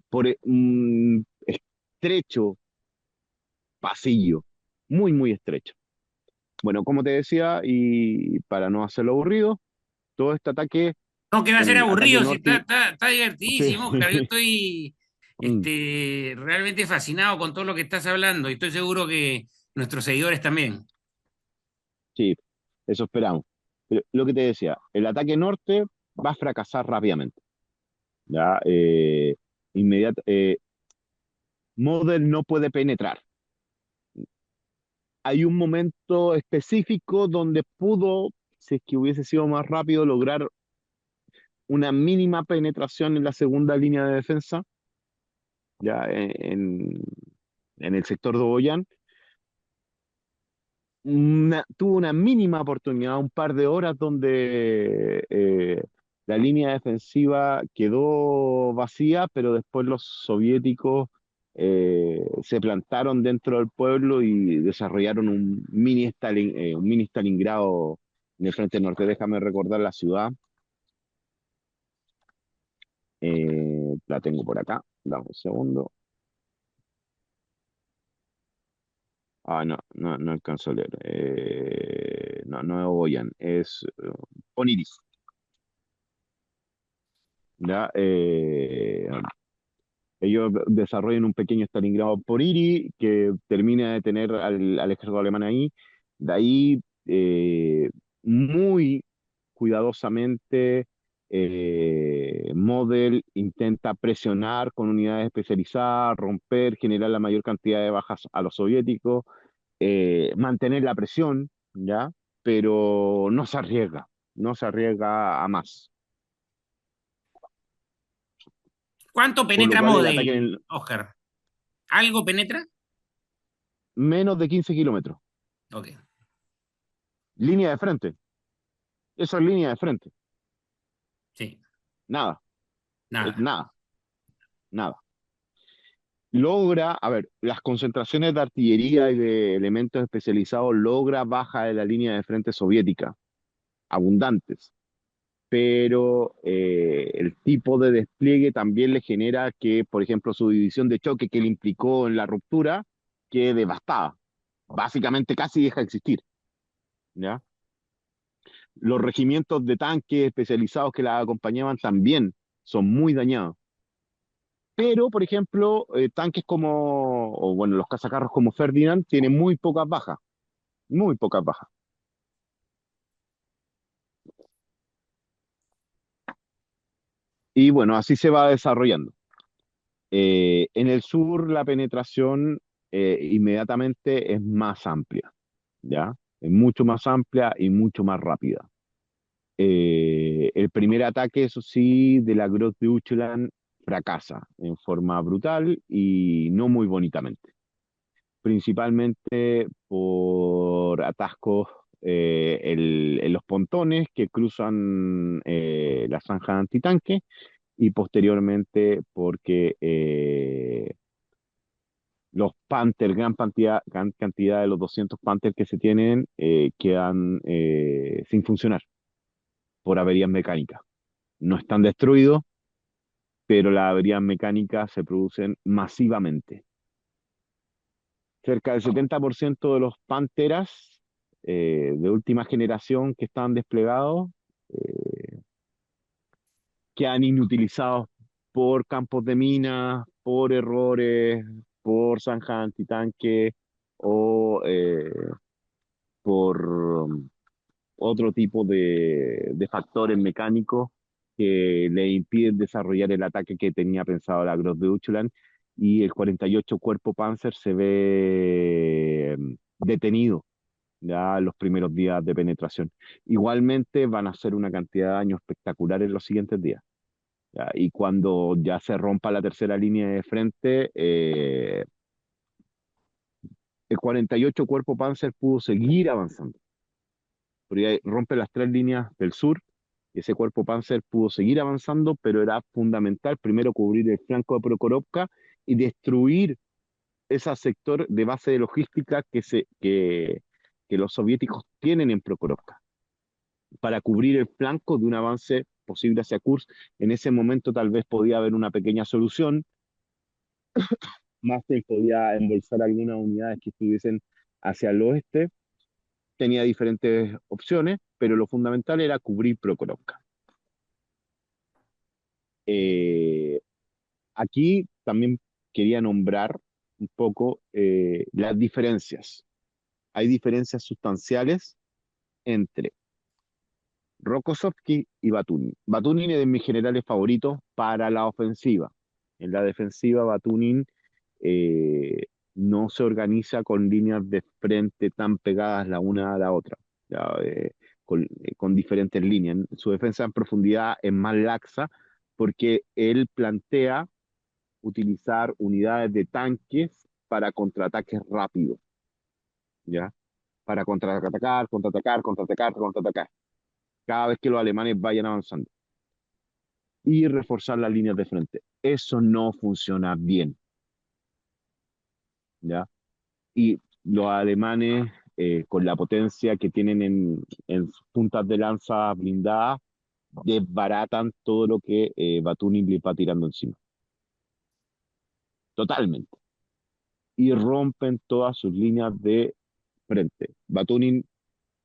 por un estrecho pasillo, muy, muy estrecho. Bueno, como te decía, y para no hacerlo aburrido, todo este ataque, No, que va a ser el ataque aburrido, si está, norte, está sí, divertidísimo, Oscar. Yo estoy mm, realmente fascinado con todo lo que estás hablando y estoy seguro que nuestros seguidores también. sí, eso esperamos. Pero lo que te decía, el ataque norte va a fracasar rápidamente. ¿Ya? Inmediat Model no puede penetrar. Hay un momento específico donde pudo, si es que hubiese sido más rápido, lograr una mínima penetración en la segunda línea de defensa, ya en el sector de Oboyán. Tuvo una mínima oportunidad, un par de horas donde la línea defensiva quedó vacía, pero después los soviéticos se plantaron dentro del pueblo y desarrollaron un mini Stalingrado en el frente norte. Déjame recordar la ciudad. La tengo por acá, dame un segundo. Ah, no, no, no alcanzo a leer. No, no es Oboyán, es Oniris. ¿Ya? Ellos desarrollan un pequeño Stalingrado por Iri que termina de tener al ejército alemán ahí. De ahí, muy cuidadosamente, Model intenta presionar con unidades especializadas, romper, generar la mayor cantidad de bajas a los soviéticos, mantener la presión, ¿ya? Pero no se arriesga a más. ¿Cuánto Por lo penetra cual el ataque Model, en Oscar? ¿Algo penetra? menos de 15 kilómetros. Ok, Línea de frente. Eso es línea de frente. sí, Nada, es nada. nada, nada. Logra, a ver, las concentraciones de artillería y de elementos especializados logra baja de la línea de frente soviética, abundantes, pero el tipo de despliegue también le genera que, por ejemplo, su división de choque que le implicó en la ruptura quede devastada. Básicamente casi deja de existir, ¿ya? Los regimientos de tanques especializados que la acompañaban también son muy dañados. Pero, por ejemplo, tanques como, o bueno, los cazacarros como Ferdinand tienen muy pocas bajas. Y bueno, así se va desarrollando. En el sur la penetración inmediatamente es más amplia, ¿ya? Es mucho más amplia y mucho más rápida. El primer ataque, eso sí, de la Grotte de Uchland fracasa en forma brutal y no muy bonitamente, principalmente por atascos en los pontones que cruzan la zanja antitanque y posteriormente porque los Panther, gran cantidad de los 200 Panther que se tienen quedan sin funcionar por averías mecánicas. No están destruidos, pero las averías mecánicas se producen masivamente. Cerca del 70% de los Panteras de última generación que estaban desplegados eh, quedan inutilizados por campos de minas, por errores, por zanjas antitanque o por otro tipo de factores mecánicos que le impiden desarrollar el ataque que tenía pensado la Gross de Deutschland y el 48 Cuerpo Panzer se ve detenido ya en los primeros días de penetración. Igualmente van a hacer una cantidad de daño espectacular en los siguientes días. ¿Ya? Y cuando ya se rompa la tercera línea de frente, el 48 Cuerpo Panzer pudo seguir avanzando. Porque ahí rompe las tres líneas del sur y ese cuerpo Panzer pudo seguir avanzando, pero era fundamental primero cubrir el flanco de Prokhorovka y destruir ese sector de base de logística que los soviéticos tienen en Prokhorovka para cubrir el flanco de un avance posible hacia Kursk. En ese momento tal vez podía haber una pequeña solución. Mástel podía embolsar algunas unidades que estuviesen hacia el oeste. Tenía diferentes opciones, pero lo fundamental era cubrir Prokhorovka. Eh, Aquí también quería nombrar un poco las diferencias. Hay diferencias sustanciales entre Rokossovsky y Batunin. Batunin es de mis generales favoritos para la ofensiva. En la defensiva, Batunin eh, no se organiza con líneas de frente tan pegadas la una a la otra. Ya, con diferentes líneas. Su defensa en profundidad es más laxa porque él plantea utilizar unidades de tanques para contraataques rápidos, ¿ya? Para contraatacar, contraatacar, contraatacar, contraatacar, cada vez que los alemanes vayan avanzando y reforzar las líneas de frente. Eso no funciona bien, ¿ya? Y los alemanes, con la potencia que tienen en sus puntas de lanza blindadas, desbaratan todo lo que Batuming le va tirando encima. Totalmente. Y rompen todas sus líneas de frente. Batuming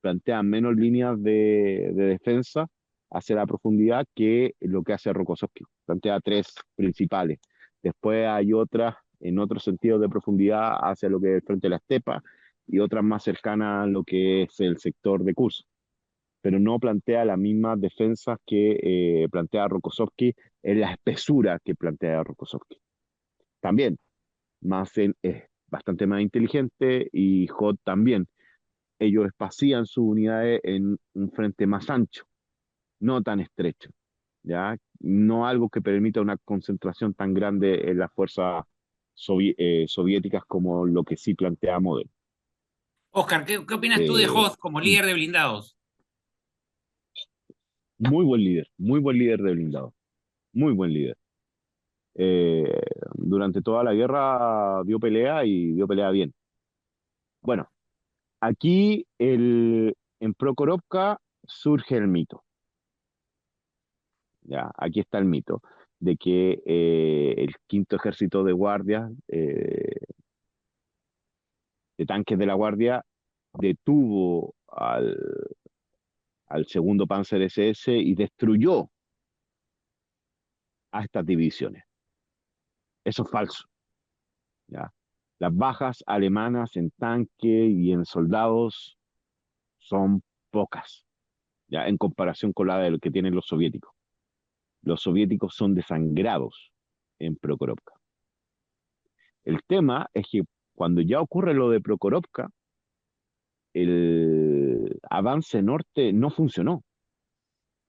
plantea menos líneas de defensa hacia la profundidad que lo que hace Rokossovski. Plantea tres principales. Después hay otras en otros sentidos de profundidad hacia lo que es frente a la estepa y otras más cercanas a lo que es el sector de Kursk. Pero no plantea las mismas defensas que plantea Rokossovski en la espesura que plantea Rokossovski. También, Madsen es bastante más inteligente y Hot también. Ellos espacían sus unidades en un frente más ancho, no tan estrecho, ¿ya? No algo que permita una concentración tan grande en las fuerzas soviéticas como lo que sí plantea Model. Oscar, ¿qué opinas tú de Eh, Hoth como líder de blindados? muy buen líder de blindado, muy buen líder. Eh, Durante toda la guerra dio pelea y dio pelea bien. Bueno, aquí en Prokhorovka surge el mito. Ya, aquí está el mito de que el quinto ejército de guardia, de tanques de la guardia, detuvo al segundo Panzer SS y destruyó a estas divisiones. Eso es falso. ¿Ya? Las bajas alemanas en tanque y en soldados son pocas, ¿ya? En comparación con la de que tienen los soviéticos. Los soviéticos son desangrados en Prokhorovka. El tema es que cuando ya ocurre lo de Prokhorovka, el avance norte no funcionó,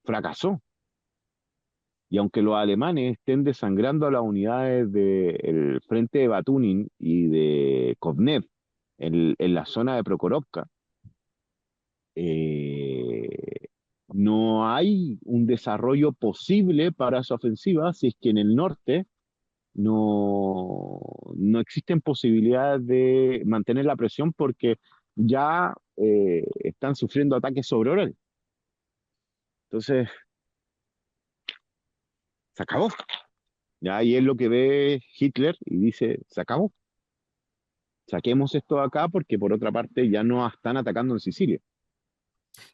fracasó. Y aunque los alemanes estén desangrando a las unidades del frente de Batunin y de Kovnev en la zona de Prokhorovka, eh, no hay un desarrollo posible para esa ofensiva si es que en el norte no existen posibilidades de mantener la presión porque ya están sufriendo ataques sobre Orel. Entonces, se acabó. Ya, y es lo que ve Hitler y dice, se acabó. Saquemos esto de acá porque por otra parte ya no están atacando en Sicilia.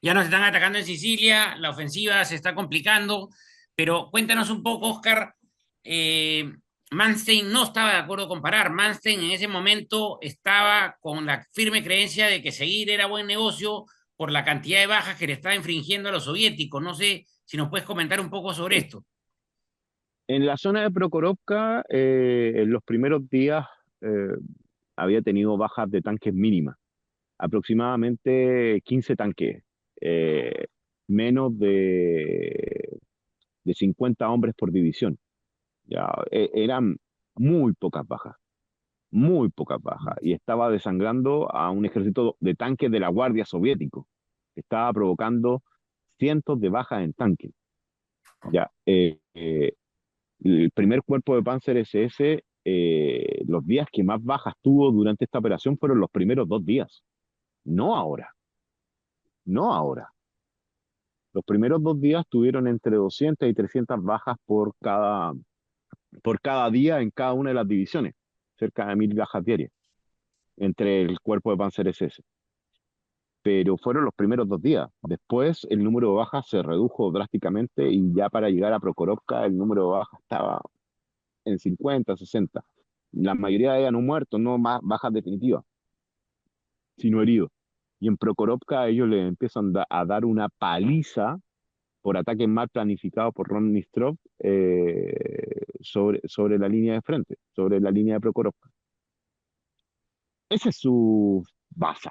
Ya nos están atacando en Sicilia, la ofensiva se está complicando, pero cuéntanos un poco, Oscar. eh, Manstein no estaba de acuerdo con parar. Manstein en ese momento estaba con la firme creencia de que seguir era buen negocio por la cantidad de bajas que le estaba infringiendo a los soviéticos. No sé si nos puedes comentar un poco sobre En, esto. en la zona de Prokhorovka, en los primeros días eh, había tenido bajas de tanques mínimas, aproximadamente 15 tanques, eh, menos de 50 hombres por división. Ya, eran muy pocas bajas, muy pocas bajas, y estaba desangrando a un ejército de tanques de la Guardia Soviético. Estaba provocando cientos de bajas en tanques. Ya, el primer cuerpo de Panzer SS, los días que más bajas tuvo durante esta operación fueron los primeros 2 días, no ahora, no ahora. Los primeros 2 días tuvieron entre 200 y 300 bajas por cada día en cada una de las divisiones, cerca de 1000 bajas diarias entre el cuerpo de Panzer SS. Pero fueron los primeros 2 días. Después el número de bajas se redujo drásticamente y ya para llegar a Prokhorovka el número de bajas estaba en 50, 60. La mayoría de ellas no muertos, no más bajas definitivas, sino heridos. Y en Prokhorovka ellos le empiezan a dar una paliza por ataques mal planificados por Ron Nistrov sobre la línea de frente, sobre la línea de Prokhorovka. Esa es su base.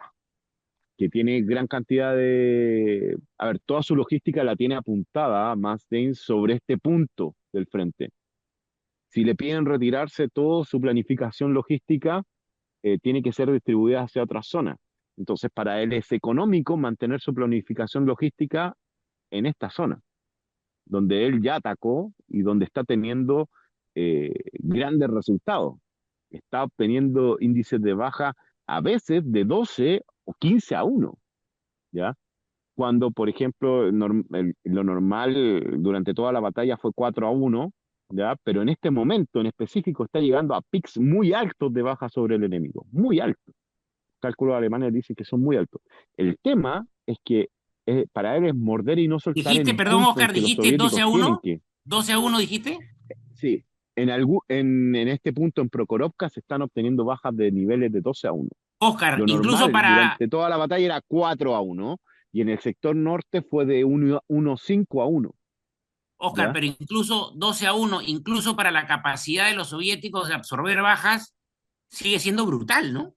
que tiene gran cantidad de... A ver, toda su logística la tiene apuntada Manstein sobre este punto del frente. Si le piden retirarse, toda su planificación logística tiene que ser distribuida hacia otras zonas. Entonces, para él es económico mantener su planificación logística en esta zona, donde él ya atacó y donde está teniendo grandes resultados. Está obteniendo índices de baja a veces de 12 o 15-1, ¿ya? Cuando, por ejemplo, lo normal durante toda la batalla fue 4-1, ¿ya? Pero en este momento en específico está llegando a pics muy altos de baja sobre el enemigo, muy altos. Cálculos alemanes dicen que son muy altos. El tema es que para él es morder y no soltar en Dijiste, un perdón, punto en Oscar, que los dijiste 12 soviéticos a tienen uno, que, 12-1 dijiste. sí, en este punto en Prokhorovka se están obteniendo bajas de niveles de 12-1. Oscar, Lo incluso normal para, durante toda la batalla era 4-1 y en el sector norte fue de 1-5-1, Oscar, ¿ya? pero incluso 12-1, incluso para la capacidad de los soviéticos de absorber bajas, sigue siendo brutal, ¿no?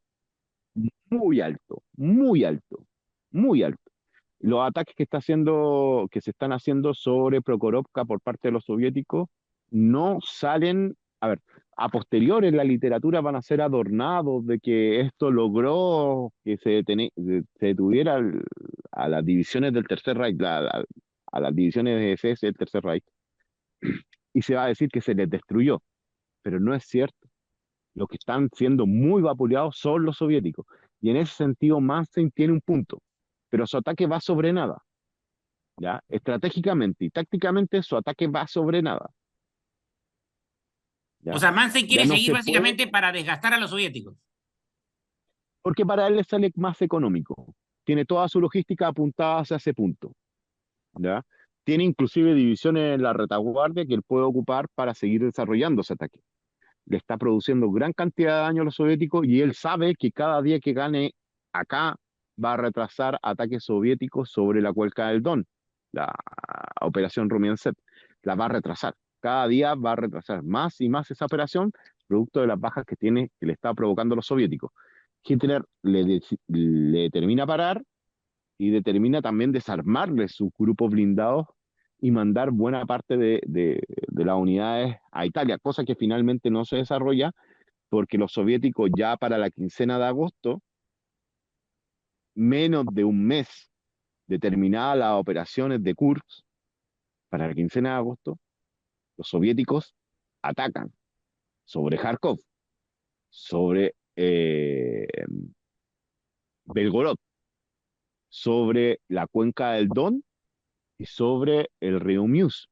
Muy alto, muy alto, muy alto. Los ataques que se están haciendo sobre Prokhorovka por parte de los soviéticos no salen, a ver, a posteriori en la literatura van a ser adornados de que esto logró que se detuviera a las divisiones del Tercer Reich, a las divisiones de SS del Tercer Reich, y se va a decir que se les destruyó, pero no es cierto. Los que están siendo muy vapuleados son los soviéticos. Y en ese sentido, Manstein tiene un punto, pero su ataque va sobre nada. ¿Ya? Estratégicamente y tácticamente su ataque va sobre nada, O ¿ya? sea, Manstein Ya quiere no seguir se puede, básicamente para desgastar a los soviéticos. porque para él le sale más económico. Tiene toda su logística apuntada hacia ese punto, ¿ya? Tiene inclusive divisiones en la retaguardia que él puede ocupar para seguir desarrollando ese ataque. Le está produciendo gran cantidad de daño a los soviéticos y él sabe que cada día que gane acá va a retrasar ataques soviéticos sobre la cuenca del Don, la operación Rumianset, la va a retrasar. Cada día va a retrasar más y más esa operación, producto de las bajas que le está provocando los soviéticos. Hitler le determina parar y determina también desarmarle sus grupos blindados y mandar buena parte de las unidades a Italia, cosa que finalmente no se desarrolla porque los soviéticos ya para la quincena de agosto, menos de un mes de terminadas las operaciones de Kursk, para la quincena de agosto, los soviéticos atacan sobre Kharkov, sobre Belgorod, sobre la cuenca del Don y sobre el río Mius.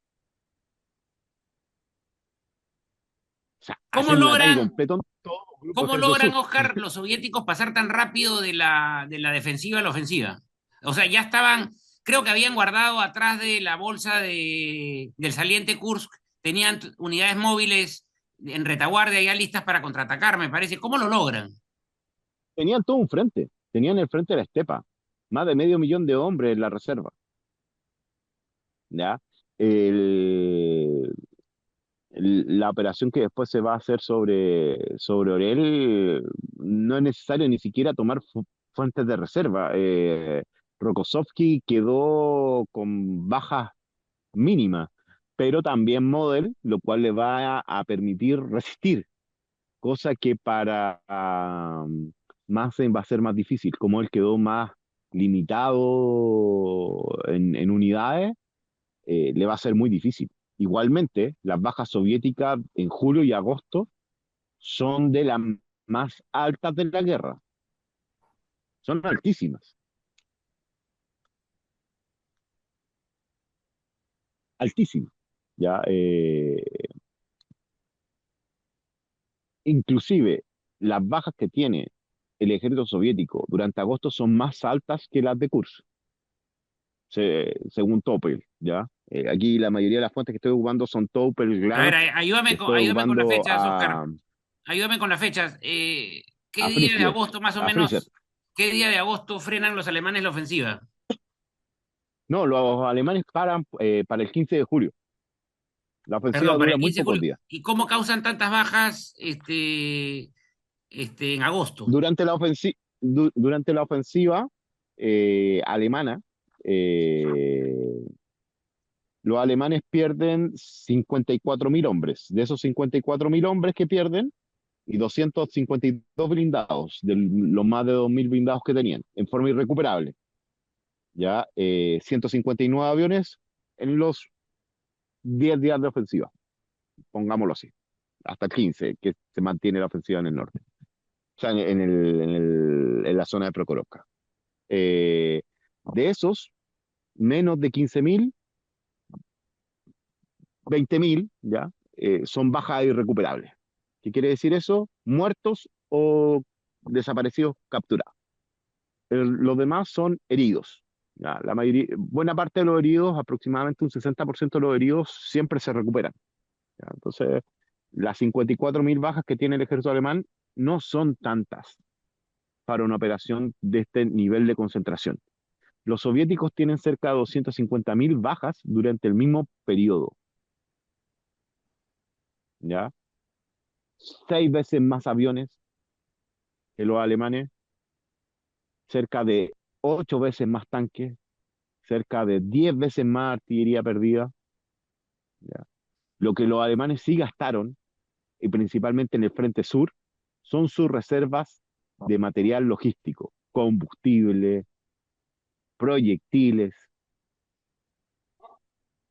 O sea, ¿Cómo hacen un ataque logran, completo en todo el grupo cómo ejército logran, sur. Oscar, los soviéticos pasar tan rápido de la defensiva a la ofensiva? O sea, ya estaban, creo que habían guardado atrás de la bolsa del saliente Kursk, tenían unidades móviles en retaguardia ya listas para contraatacar, me parece. ¿Cómo lo logran? Tenían todo un frente, tenían el frente de la estepa, más de medio millón de hombres en la reserva, ¿ya? El, la operación que después se va a hacer sobre Orel, no es necesario ni siquiera tomar fuentes de reserva. Rokossovsky quedó con bajas mínimas, pero también Model, lo cual le va a permitir resistir, cosa que para Manstein va a ser más difícil, como él quedó más limitado en unidades, le va a ser muy difícil. Igualmente, las bajas soviéticas en julio y agosto son de las más altas de la guerra, son altísimas, altísimas. ¿Ya? Inclusive, las bajas que tiene el ejército soviético durante agosto son más altas que las de Kursk, según Topel, ¿ya? Aquí la mayoría de las fuentes que estoy ocupando son Topel, A ver, Glantz, ayúdame con, estoy ayúdame con las ocupando fechas, Oscar. Ayúdame con las fechas. ¿Qué a día de Fritzler, agosto, más o a Freezer. menos, qué día de agosto frenan los alemanes la ofensiva? No, los alemanes paran para el 15 de julio. La ofensiva Perdón, para dura el muy 15 de pocos julio. días. ¿Y cómo causan tantas bajas en agosto? Durante la ofensiva alemana, eh, los alemanes pierden 54.000 hombres. De esos 54.000 hombres que pierden, y 252 blindados, de los más de 2.000 blindados que tenían, en forma irrecuperable. Ya 159 aviones en los 10 días de ofensiva, pongámoslo así, hasta el 15, que se mantiene la ofensiva en el norte, o sea, en la zona de Prokhorovka. Eh, de esos, menos de 15.000, 20.000, ya, son bajas irrecuperables. ¿Qué quiere decir eso? Muertos o desaparecidos capturados. Los demás son heridos. Ya, la mayoría, buena parte de los heridos, aproximadamente un 60% de los heridos, siempre se recuperan. ¿Ya? Entonces, las 54.000 bajas que tiene el ejército alemán no son tantas para una operación de este nivel de concentración. Los soviéticos tienen cerca de 250.000 bajas durante el mismo periodo. ¿Ya? 6 veces más aviones que los alemanes, cerca de 8 veces más tanques, cerca de 10 veces más artillería perdida. ¿Ya? Lo que los alemanes sí gastaron, y principalmente en el frente sur, son sus reservas de material logístico, combustible, proyectiles.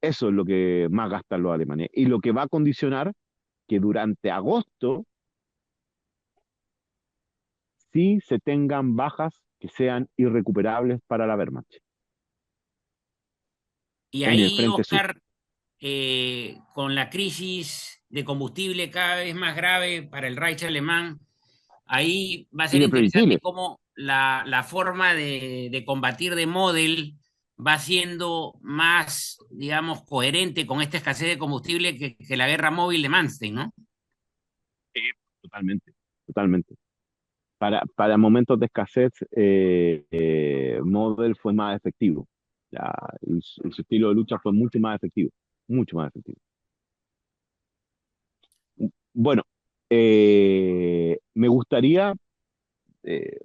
Eso es lo que más gastan los alemanes. Y lo que va a condicionar que durante agosto sí se tengan bajas que sean irrecuperables para la Wehrmacht Y en el ahí, frente sur. Oscar, con la crisis de combustible cada vez más grave para el Reich alemán, ahí va a Y ser de interesante proyectiles. cómo la forma de combatir de Model va siendo más, digamos, coherente con esta escasez de combustible que la guerra móvil de Manstein, ¿no? Sí, totalmente, totalmente. Para momentos de escasez, Model fue más efectivo. Su estilo de lucha fue mucho más efectivo, mucho más efectivo. Bueno, me gustaría, eh,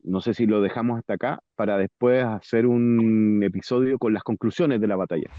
no sé si lo dejamos hasta acá, para después hacer un episodio con las conclusiones de la batalla.